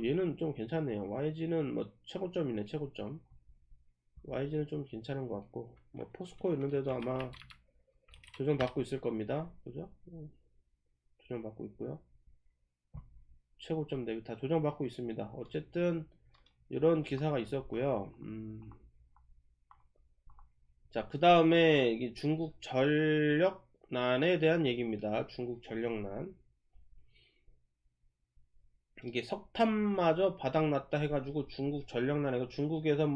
얘는 좀 괜찮네요. YG는 뭐 최고점이네, 최고점. YG는 좀 괜찮은 것 같고, 뭐 포스코 있는데도 아마 조정받고 있을 겁니다. 그죠? 조정받고 있고요. 최고점 대비 다 조정받고 있습니다. 어쨌든 이런 기사가 있었고요. 자, 그 다음에 중국 전력난에 대한 얘기입니다. 중국 전력난. 이게 석탄마저 바닥났다 해가지고 중국 전력난에 중국에서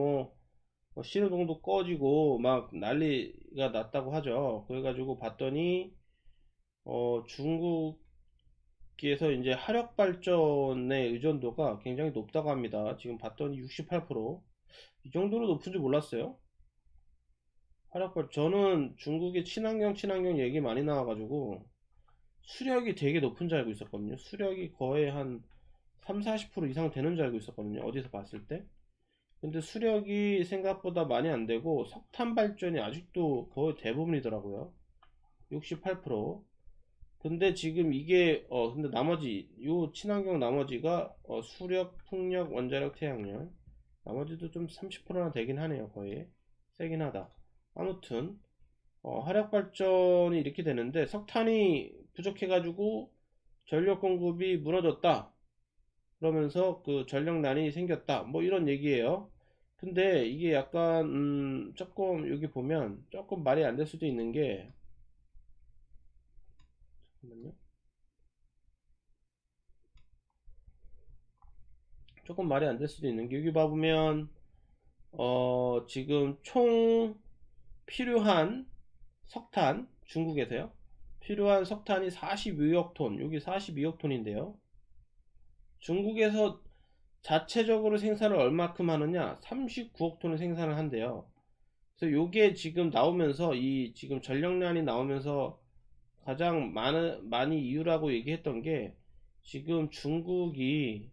신호등도 꺼지고 막 난리가 났다고 하죠. 그래가지고 봤더니 중국에서 이제 화력 발전의 의존도가 굉장히 높다고 합니다. 지금 봤더니 68%이 정도로 높은 줄 몰랐어요. 화력 발전 저는 중국의 친환경 얘기 많이 나와가지고 수력이 되게 높은 줄 알고 있었거든요. 수력이 거의 한 3, 40% 이상 되는 줄 알고 있었거든요. 어디서 봤을 때. 근데 수력이 생각보다 많이 안 되고 석탄 발전이 아직도 거의 대부분이더라고요. 68%. 근데 지금 이게 근데 나머지 요 친환경 나머지가 수력, 풍력, 원자력, 태양열 나머지도 좀 30%나 되긴 하네요. 거의 세긴 하다. 아무튼 화력 발전이 이렇게 되는데 석탄이 부족해가지고 전력 공급이 무너졌다. 그러면서 그 전력난이 생겼다. 뭐 이런 얘기예요. 근데 이게 약간 조금 여기 보면 조금 말이 안 될 수도 있는 게 잠깐만요. 조금 말이 안 될 수도 있는 게 여기 봐보면 지금 총 필요한 석탄 중국에서요. 필요한 석탄이 42억 톤. 여기 42억 톤인데요. 중국에서 자체적으로 생산을 얼마큼 하느냐? 39억 톤을 생산을 한대요. 그래서 요게 지금 나오면서 이 지금 전력난이 나오면서 가장 많이 이유라고 얘기했던 게 지금 중국이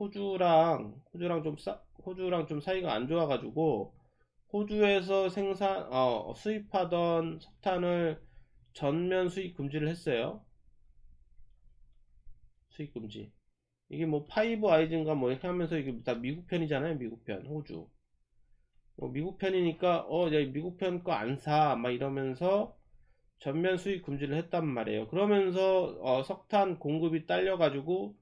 호주랑 좀 사이가 안 좋아가지고 호주에서 수입하던 석탄을 전면 수입 금지를 했어요. 수입 금지. 이게 뭐 파이브 아이즈인가 뭐 이렇게 하면서 이게 다 미국 편이잖아요. 미국 편, 호주. 미국 편이니까 야, 미국 편 거 안 사, 막 이러면서 전면 수입 금지를 했단 말이에요. 그러면서 석탄 공급이 딸려가지고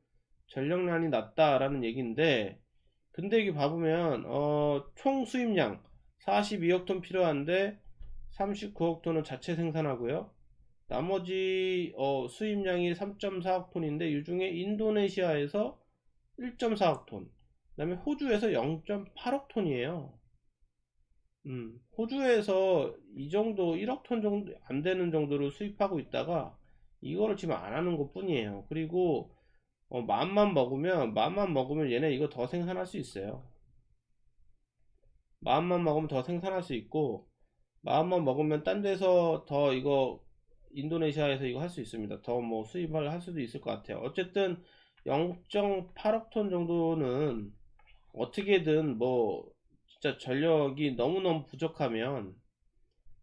전력난이 났다라는 얘기인데, 근데 이게 봐보면 총 수입량 42억 톤 필요한데 39억 톤은 자체 생산하고요. 나머지 수입량이 3.4억 톤인데 이 중에 인도네시아에서 1.4억 톤, 그 다음에 호주에서 0.8억 톤이에요. 호주에서 이 정도 1억 톤 정도 안 되는 정도로 수입하고 있다가 이거를 지금 안 하는 것 뿐이에요. 그리고 마음만 먹으면 얘네 이거 더 생산할 수 있어요. 마음만 먹으면 더 생산할 수 있고, 마음만 먹으면 딴 데서 더 이거 인도네시아에서 이거 할 수 있습니다. 더 뭐 수입을 할 수도 있을 것 같아요. 어쨌든 0.8억 톤 정도는 어떻게든 뭐 진짜 전력이 너무너무 부족하면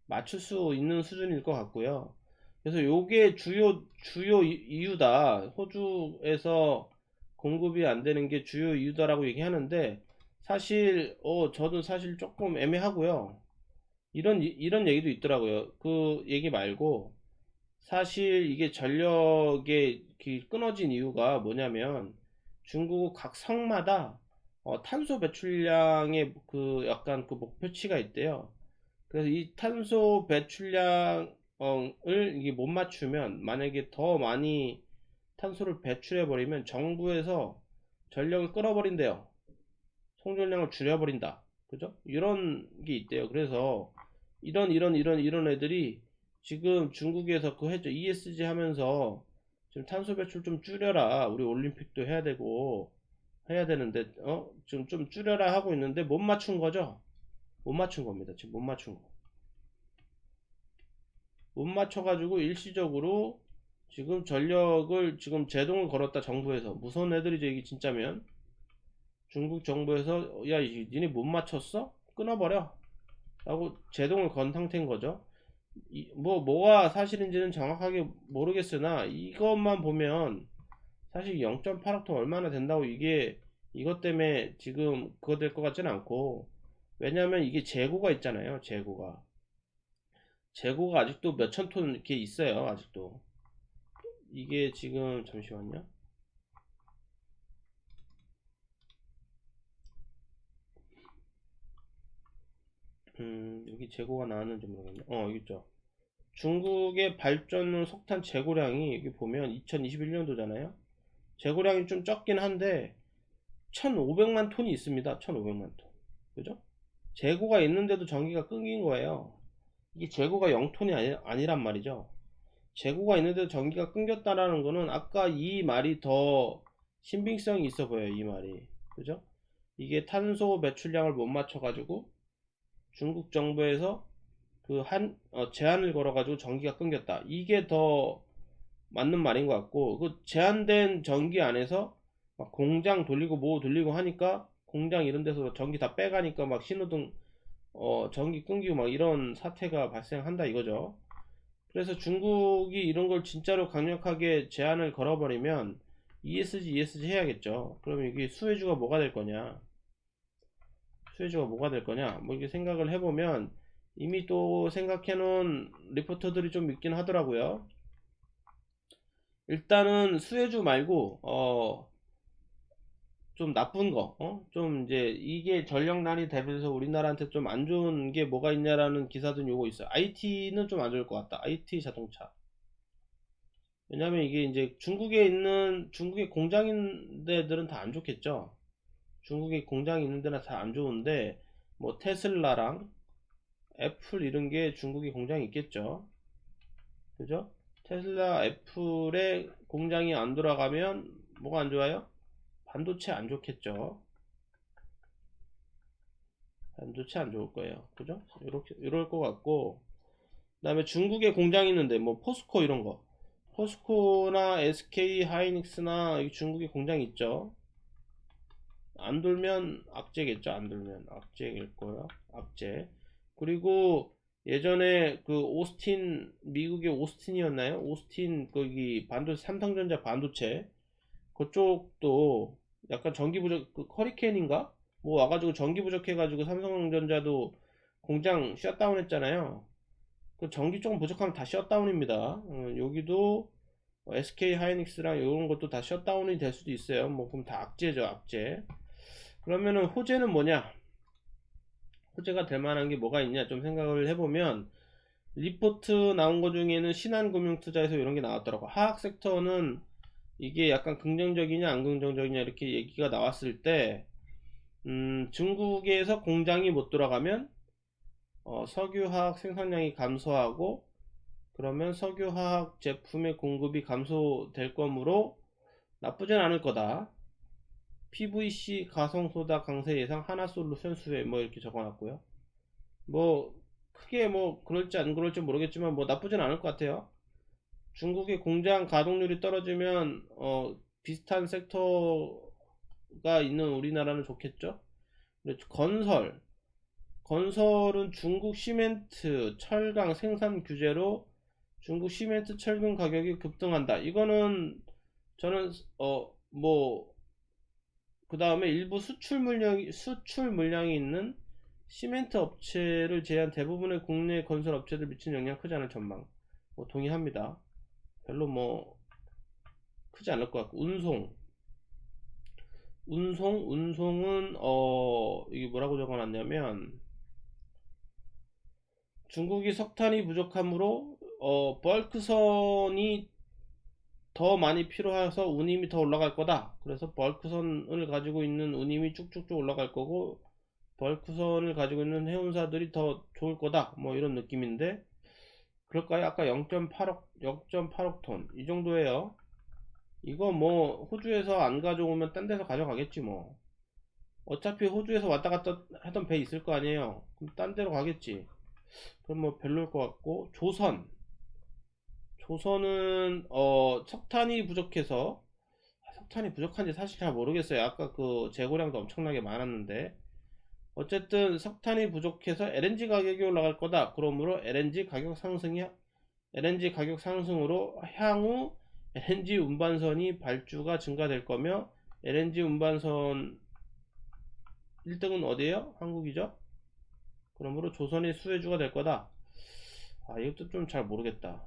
맞출 수 있는 수준일 것 같고요. 그래서 요게 주요 이유다. 호주에서 공급이 안 되는 게 주요 이유다라고 얘기하는데, 사실 저도 사실 조금 애매하고요. 이런 얘기도 있더라고요. 그 얘기 말고 사실 이게 전력의 끊어진 이유가 뭐냐면 중국 각 성마다 탄소 배출량의 그 약간 그 목표치가 있대요. 그래서 이 탄소 배출량을 이게 못 맞추면, 만약에 더 많이 탄소를 배출해 버리면 정부에서 전력을 끊어버린대요. 송전량을 줄여버린다. 그죠? 이런 게 있대요. 그래서 이런 애들이 지금 중국에서 그거 했죠. ESG 하면서 지금 탄소 배출 좀 줄여라. 우리 올림픽도 해야 되고 해야 되는데 좀 줄여라 하고 있는데 못 맞춘 거죠. 못 맞춘 겁니다. 지금 못 맞춘 거. 못 맞춰가지고 일시적으로 지금 전력을 지금 제동을 걸었다. 정부에서. 무서운 애들이죠. 이게 진짜면. 중국 정부에서 야 니네 못 맞췄어? 끊어버려 라고 제동을 건 상태인 거죠. 뭐가 사실인지는 정확하게 모르겠으나 이것만 보면 사실 0.8억 톤 얼마나 된다고, 이게 이것 때문에 지금 그거 될 것 같지는 않고, 왜냐면 이게 재고가 있잖아요. 재고가 아직도 몇천 톤 이렇게 있어요. 아직도. 이게 지금 잠시만요. 여기 재고가 나왔는지 모르겠네. 여기 있죠. 중국의 발전용 석탄 재고량이 여기 보면 2021년도잖아요. 재고량이 좀 적긴 한데 1,500만 톤이 있습니다. 1,500만 톤. 그죠? 재고가 있는데도 전기가 끊긴 거예요. 이게 재고가 0톤이 아니란 말이죠. 재고가 있는데도 전기가 끊겼다라는 거는 아까 이 말이 더 신빙성이 있어 보여요. 이 말이. 그죠? 이게 탄소 배출량을 못 맞춰가지고 중국 정부에서 제한을 걸어가지고 전기가 끊겼다. 이게 더 맞는 말인 것 같고, 그 제한된 전기 안에서 막 공장 돌리고 뭐 돌리고 하니까 공장 이런 데서 전기 다 빼가니까 막 신호등 전기 끊기고 막 이런 사태가 발생한다 이거죠. 그래서 중국이 이런 걸 진짜로 강력하게 제한을 걸어버리면 ESG 해야겠죠. 그러면 이게 수혜주가 뭐가 될 거냐? 수혜주가 뭐가 될 거냐? 뭐 이렇게 생각을 해보면 이미 또 생각해 놓은 리포터들이 좀 있긴 하더라고요. 일단은 수혜주 말고 좀 나쁜 거, 좀 이제 이게 전력난이 되면서 우리나라한테 좀 안 좋은 게 뭐가 있냐라는 기사들은 요거 있어요. IT는 좀 안 좋을 것 같다. IT 자동차. 왜냐면 이게 이제 중국의 공장인 데들은 다 안 좋겠죠. 중국에 공장이 있는 데는 다 안 좋은데, 뭐 테슬라랑 애플 이런 게 중국에 공장이 있겠죠. 그죠? 테슬라, 애플의 공장이 안 돌아가면 뭐가 안 좋아요? 반도체 안 좋겠죠. 반도체 안 좋을 거예요. 그죠? 이럴 것 같고, 그다음에 중국에 공장이 있는데 뭐 포스코 이런 거, 포스코나 SK 하이닉스나 중국에 공장이 있죠. 안 돌면 악재겠죠. 안 돌면 악재일 거야. 악재. 그리고 예전에 그 오스틴, 미국의 오스틴이었나요? 오스틴 거기 반도체, 삼성전자 반도체 그쪽도 약간 전기 부족, 그 허리케인인가? 뭐 와가지고 전기 부족해가지고 삼성전자도 공장 셧다운 했잖아요. 그 전기 조금 부족하면 다 셧다운입니다. 여기도 SK 하이닉스랑 이런 것도 다 셧다운이 될 수도 있어요. 뭐 그럼 다 악재죠, 악재. 그러면은 호재는 뭐냐? 호재가 될 만한 게 뭐가 있냐? 좀 생각을 해보면 리포트 나온 것 중에는 신한금융투자에서 이런 게 나왔더라고. 하학 섹터는 이게 약간 긍정적이냐 안 긍정적이냐 이렇게 얘기가 나왔을 때 중국에서 공장이 못 돌아가면 석유화학 생산량이 감소하고 그러면 석유화학 제품의 공급이 감소될 거므로 나쁘진 않을 거다. PVC 가성소다 강세 예상 하나솔루션 수혜 뭐 이렇게 적어놨고요. 뭐 크게 뭐 그럴지 안 그럴지 모르겠지만 뭐 나쁘진 않을 것 같아요. 중국의 공장 가동률이 떨어지면 비슷한 섹터가 있는 우리나라는 좋겠죠. 건설은 중국 시멘트 철강 생산 규제로 중국 시멘트 철근 가격이 급등한다. 이거는 저는 뭐 그 다음에 일부 수출 물량이 있는 시멘트 업체를 제한 대부분의 국내 건설 업체들 미친 영향 크지 않을 전망. 뭐 동의합니다. 별로 뭐 크지 않을 것 같고 운송은 이게 뭐라고 적어놨냐면 중국이 석탄이 부족하므로 벌크선이 더 많이 필요해서 운임이 더 올라갈 거다. 그래서 벌크선을 가지고 있는 운임이 쭉쭉쭉 올라갈 거고 벌크선을 가지고 있는 해운사들이 더 좋을 거다. 뭐 이런 느낌인데 그럴까요? 아까 0.8억 톤 이 정도예요. 이거 뭐 호주에서 안 가져오면 딴 데서 가져가겠지 뭐. 어차피 호주에서 왔다 갔다 하던 배 있을 거 아니에요. 그럼 딴 데로 가겠지. 그럼 뭐 별로일 것 같고 조선은 석탄이 부족해서 석탄이 부족한지 사실 잘 모르겠어요. 아까 그 재고량도 엄청나게 많았는데 어쨌든 석탄이 부족해서 LNG 가격이 올라갈 거다. 그러므로 LNG 가격 상승으로 향후 LNG 운반선이 발주가 증가될 거며 LNG 운반선 1등은 어디예요? 한국이죠? 그러므로 조선이 수혜주가 될 거다. 아, 이것도 좀 잘 모르겠다.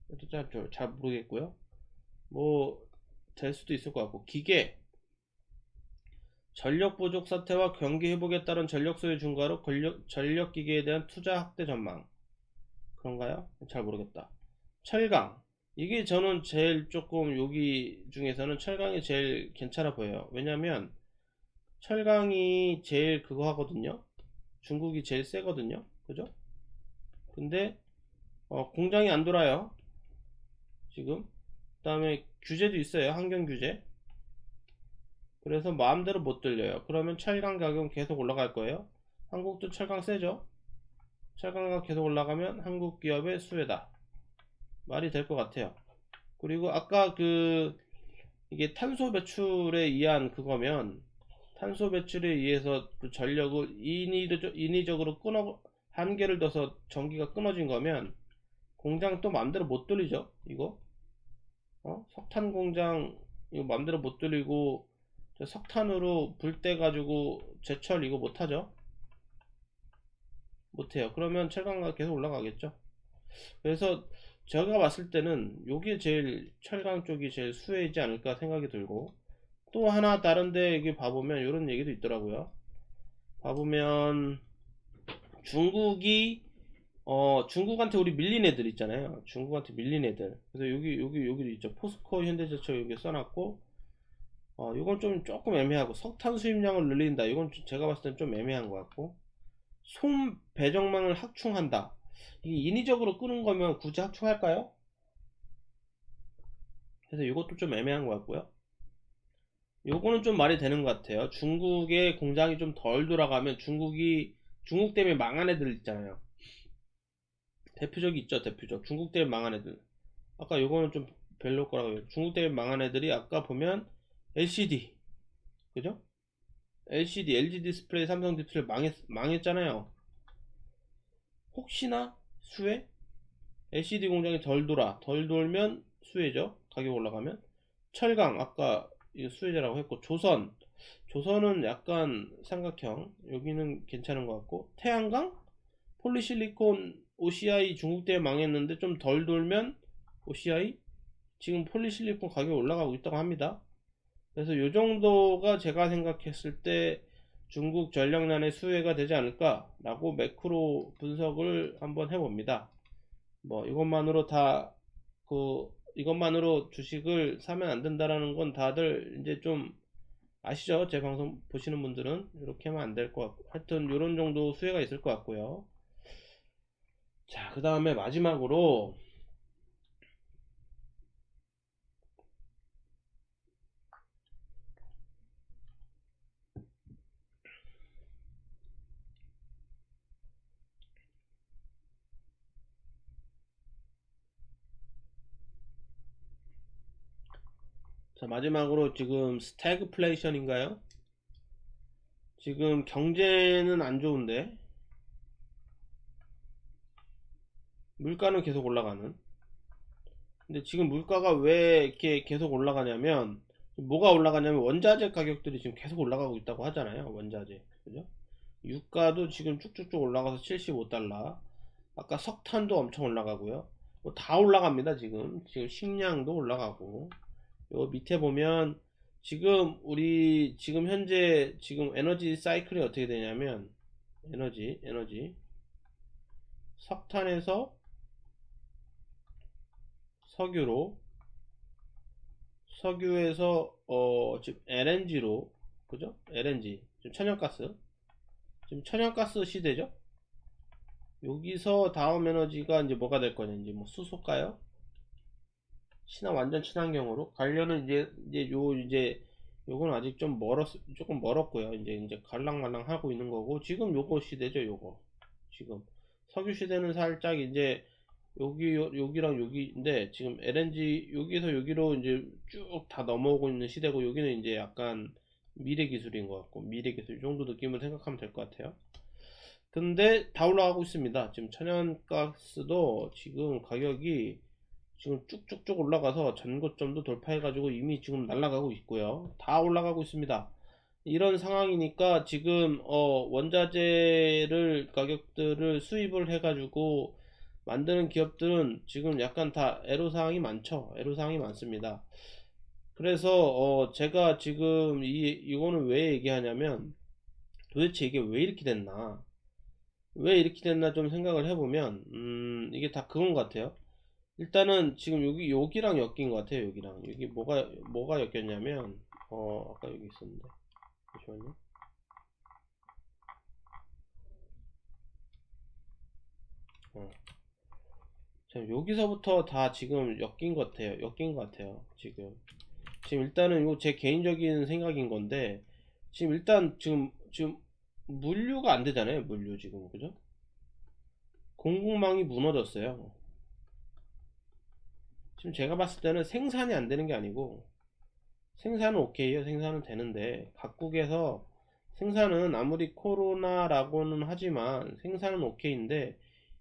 이것도 잘 모르겠고요. 뭐 될 수도 있을 것 같고 전력 부족 사태와 경기 회복에 따른 전력 소요 증가로 전력 기계에 대한 투자 확대 전망. 그런가요? 잘 모르겠다. 철강. 이게 저는 제일 조금 여기 중에서는 철강이 제일 괜찮아 보여요. 왜냐면 철강이 제일 그거 하거든요. 중국이 제일 세거든요. 그죠? 근데 공장이 안 돌아요. 지금. 그 다음에 규제도 있어요. 환경 규제. 그래서 마음대로 못 들려요. 그러면 철강 가격은 계속 올라갈 거예요. 한국도 철강 세죠? 철강가 계속 올라가면 한국 기업의 수혜다. 말이 될 것 같아요. 그리고 아까 이게 탄소 배출에 의한 그거면 탄소 배출에 의해서 그 전력을 인위적으로 한계를 둬서 전기가 끊어진 거면 공장 또 맘대로 못 돌리죠. 이거 석탄 공장 이거 맘대로 못 돌리고 석탄으로 불 때 가지고 제철 이거 못하죠. 못해요. 그러면 철강가 계속 올라가겠죠. 그래서 제가 봤을 때는 요게 제일 철강 쪽이 제일 수혜이지 않을까 생각이 들고 또 하나 다른데 여기 봐보면 이런 얘기도 있더라고요. 봐보면 중국이 중국한테 우리 밀린 애들 있잖아요. 중국한테 밀린 애들. 그래서 여기도 있죠. 포스코 현대제철 여기 써놨고 이건 좀 조금 애매하고 석탄 수입량을 늘린다. 이건 제가 봤을 땐 좀 애매한 것 같고 솜 배정망을 확충한다. 이게 인위적으로 끄는 거면 굳이 확충할까요? 그래서 이것도 좀 애매한 것 같고요. 요거는 좀 말이 되는 것 같아요. 중국의 공장이 좀 덜 돌아가면 중국 때문에 망한 애들 있잖아요. 대표적이 있죠. 대표적 중국 대비 망한 애들. 아까 요거는 좀 별로 거라고 해요. 중국 대비 망한 애들이 아까 보면 LCD, 그죠? LCD, LG 디스플레이, 삼성 디스플레이 망했잖아요. 혹시나 수혜? LCD 공장이 덜 돌면 수혜죠. 가격 올라가면. 철강, 아까 이거 수혜자라고 했고, 조선은 약간 삼각형, 여기는 괜찮은 것 같고, 태양광? 폴리실리콘 OCI 중국 대 망했는데 좀 덜 돌면 OCI? 지금 폴리실리콘 가격이 올라가고 있다고 합니다. 그래서 요 정도가 제가 생각했을 때 중국 전력난의 수혜가 되지 않을까라고 매크로 분석을 한번 해봅니다. 뭐 이것만으로 이것만으로 주식을 사면 안 된다라는 건 다들 이제 좀 아시죠? 제 방송 보시는 분들은 이렇게 하면 안 될 것 같고, 하여튼 이런 정도 수혜가 있을 것 같고요. 자, 그 다음에 마지막으로 지금 스태그플레이션인가요? 지금 경제는 안 좋은데 물가는 계속 올라가는. 근데 지금 물가가 왜 이렇게 계속 올라가냐면, 뭐가 올라가냐면 원자재 가격들이 지금 계속 올라가고 있다고 하잖아요. 원자재, 그죠? 유가도 지금 쭉쭉쭉 올라가서 75달러. 아까 석탄도 엄청 올라가고요. 뭐 다 올라갑니다. 지금 식량도 올라가고. 요 밑에 보면 우리 지금 현재 지금 에너지 사이클이 어떻게 되냐면, 에너지 석탄에서 석유로, 석유에서 지금 LNG로, 그죠? LNG 지금 천연가스 시대죠. 여기서 다음 에너지가 이제 뭐가 될 거냐, 이제 뭐 수소가요? 완전 친환경으로 가려는, 이제 요건 아직 조금 멀었고요. 이제 갈랑말랑 하고 있는 거고, 지금 요거 시대죠. 요거 지금 석유 시대는 살짝 이제 여기랑 여기인데, 지금 LNG 여기서 여기로 이제 쭉 다 넘어오고 있는 시대고, 여기는 이제 약간 미래 기술인 것 같고, 미래 기술 이 정도 느낌을 생각하면 될 것 같아요. 근데 다 올라가고 있습니다. 지금 천연가스도 지금 가격이 지금 쭉쭉쭉 올라가서 전고점도 돌파해가지고 이미 지금 날아가고 있고요. 다 올라가고 있습니다. 이런 상황이니까 지금 원자재를 가격들을 수입을 해가지고 만드는 기업들은 지금 약간 다 애로사항이 많죠. 애로사항이 많습니다. 그래서 제가 지금 이거는 왜 얘기하냐면, 도대체 이게 왜 이렇게 됐나 좀 생각을 해보면, 이게 다 그건 것 같아요. 일단은 지금 여기랑 엮인 것 같아요. 여기 뭐가 엮였냐면, 아까 여기 있었는데, 잠시만요. 자, 여기서부터 다 지금 엮인 것 같아요. 지금 일단은 이거 제 개인적인 생각인 건데, 지금 일단 지금 물류가 안 되잖아요. 물류 지금, 그죠? 공급망이 무너졌어요. 지금 제가 봤을 때는 생산이 안 되는 게 아니고, 생산은 오케이요. 생산은 되는데, 각국에서 생산은 아무리 코로나라고는 하지만 생산은 오케이인데,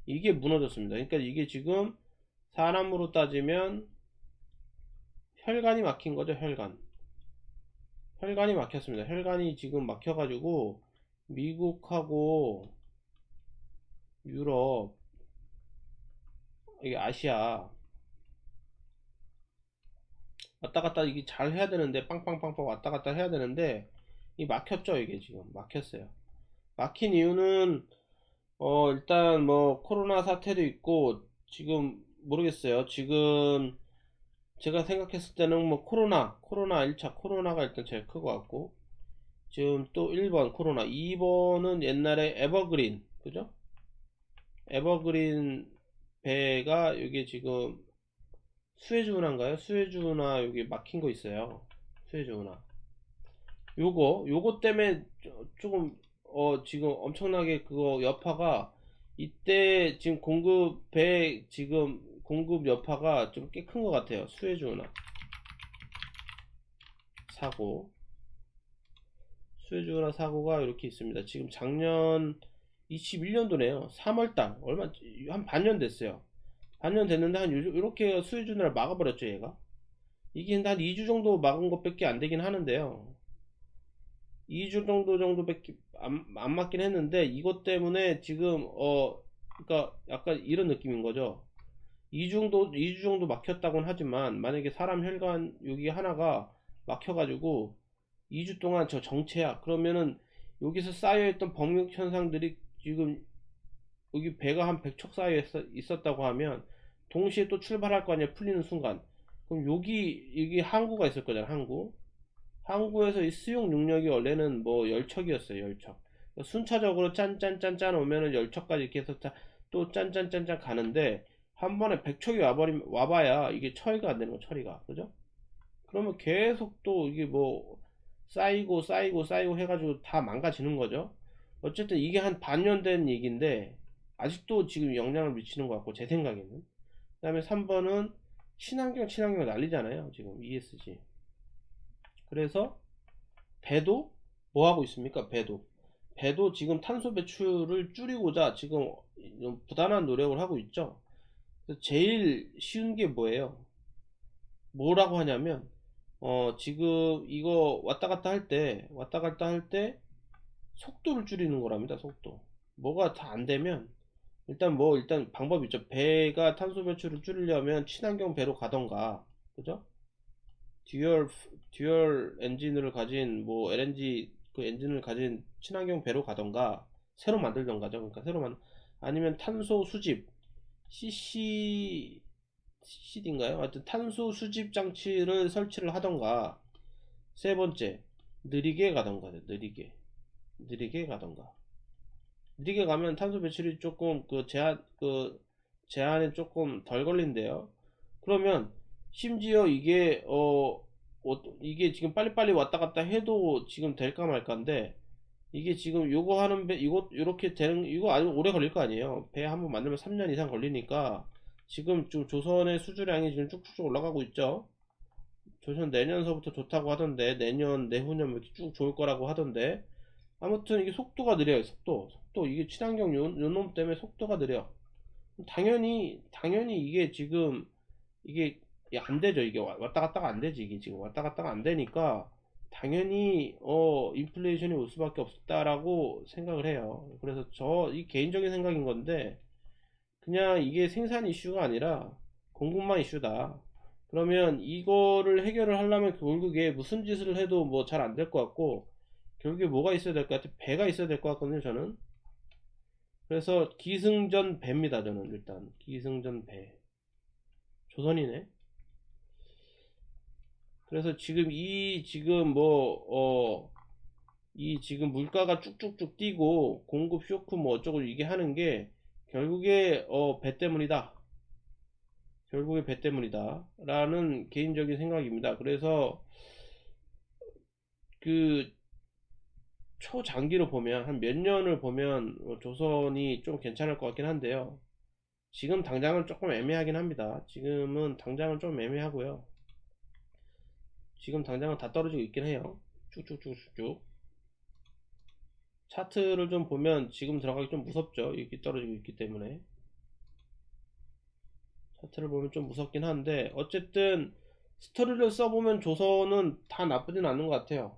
이게 무너졌습니다. 그러니까 이게 지금 사람으로 따지면 혈관이 막힌 거죠. 혈관이 막혔습니다. 혈관이 지금 막혀가지고 미국하고 유럽, 이게 아시아 왔다 갔다 이게 잘 해야 되는데, 빵빵빵빵 왔다 갔다 해야 되는데, 이 막혔죠. 이게 지금 막혔어요. 막힌 이유는 일단 뭐 코로나 사태도 있고, 지금 모르겠어요. 지금 제가 생각했을 때는 뭐 코로나 1차 코로나가 일단 제일 클 것 같고, 지금 또 1번 코로나, 2번은 옛날에 에버그린, 그죠? 에버그린 배가 이게 지금 수에즈운하인가요? 여기 막힌 거 있어요. 수에즈운하. 요거 때문에 조금 지금 엄청나게 그거 여파가 이때 지금 공급 배 지금 공급 여파가 좀 꽤 큰 것 같아요. 수혜주나 사고, 수혜주나 사고가 이렇게 있습니다. 지금 작년 21년도네요. 3월달 얼마 한 반년 됐어요. 반년 됐는데 한 이렇게 수혜주나를 막아버렸죠, 얘가. 이게 한 2주 정도 막은 것밖에 안 되긴 하는데요. 2주 정도밖에 안 맞긴 했는데 이것 때문에 지금 그러니까 약간 이런 느낌인 거죠. 2주 정도 막혔다고는 하지만 만약에 사람 혈관 여기 하나가 막혀가지고 2주 동안 저 정체야. 그러면은 여기서 쌓여있던 범육 현상들이 지금 여기 배가 한 100척 쌓여 있었다고 하면 동시에 또 출발할 거 아니야. 풀리는 순간. 그럼 여기 항구가 있을 거잖아. 항구에서 이 수용 능력이 원래는 뭐 10척이었어요. 10척. 순차적으로 짠짠짠짠 오면은 10척까지 이렇게 해서 또 짠짠짠짠 가는데 한 번에 100척이 와봐야 이게 처리가 안 되는 거 처리가. 그죠? 그러면 계속 또 이게 뭐 쌓이고 해가지고 다 망가지는 거죠. 어쨌든 이게 한 반년 된 얘기인데 아직도 지금 영향을 미치는 것 같고 제 생각에는. 그 다음에 3번은 친환경 난리잖아요. 지금 ESG. 그래서 배도 뭐 하고 있습니까? 배도 지금 탄소 배출을 줄이고자 지금 부단한 노력을 하고 있죠. 그래서 제일 쉬운 게 뭐예요? 뭐라고 하냐면 지금 이거 왔다 갔다 할 때 속도를 줄이는 거랍니다. 속도. 뭐가 다 안 되면 일단 방법이 있죠. 배가 탄소 배출을 줄이려면 친환경 배로 가던가, 그죠? 듀얼 엔진을 가진 뭐 LNG 그 엔진을 가진 친환경 배로 가던가 새로 만들던가죠. 그러니까 아니면 탄소 수집 CCD인가요? 하여튼 탄소 수집 장치를 설치를 하던가. 세 번째, 느리게 가던가. 느리게 가면 탄소 배출이 조금 제한에 조금 덜 걸린대요. 그러면 심지어 이게 지금 빨리빨리 왔다 갔다 해도 지금 될까 말까인데 이게 지금 요거 하는 배 이거 이렇게 되는 이거 아주 오래 걸릴 거 아니에요. 배 한번 만들면 3년 이상 걸리니까 지금 좀 조선의 수주량이 지금 쭉쭉쭉 올라가고 있죠. 조선 내년서부터 좋다고 하던데 내년 내후년 뭐 이렇게 쭉 좋을 거라고 하던데 아무튼 이게 속도가 느려요. 속도 이게 친환경 요놈 때문에 속도가 느려. 당연히 이게 지금 이게 안 되죠. 이게 왔다 갔다가 안 되지. 이게 지금 왔다 갔다가 안 되니까 당연히 인플레이션이 올 수밖에 없다라고 생각을 해요. 그래서 이 개인적인 생각인 건데 그냥 이게 생산 이슈가 아니라 공급망 이슈다. 그러면 이거를 해결을 하려면 결국에 무슨 짓을 해도 뭐 잘 안 될 것 같고 결국에 뭐가 있어야 될 것 같아? 배가 있어야 될 것 같거든요, 저는. 그래서 기승전 배입니다, 저는 일단. 기승전 배. 조선이네. 그래서 지금 이 지금 물가가 쭉쭉쭉 뛰고 공급 쇼크 뭐 어쩌고 이게 하는 게 결국에 배 때문이다. 결국에 배 때문이다. 라는 개인적인 생각입니다. 그래서 그 초장기로 보면 한 몇 년을 보면 조선이 좀 괜찮을 것 같긴 한데요. 지금 당장은 조금 애매하긴 합니다. 지금은 당장은 좀 애매하고요. 지금 당장은 다 떨어지고 있긴 해요. 쭉쭉쭉쭉. 차트를 좀 보면 지금 들어가기 좀 무섭죠. 이렇게 떨어지고 있기 때문에. 차트를 보면 좀 무섭긴 한데 어쨌든 스토리를 써보면 조선은 다 나쁘진 않은 것 같아요.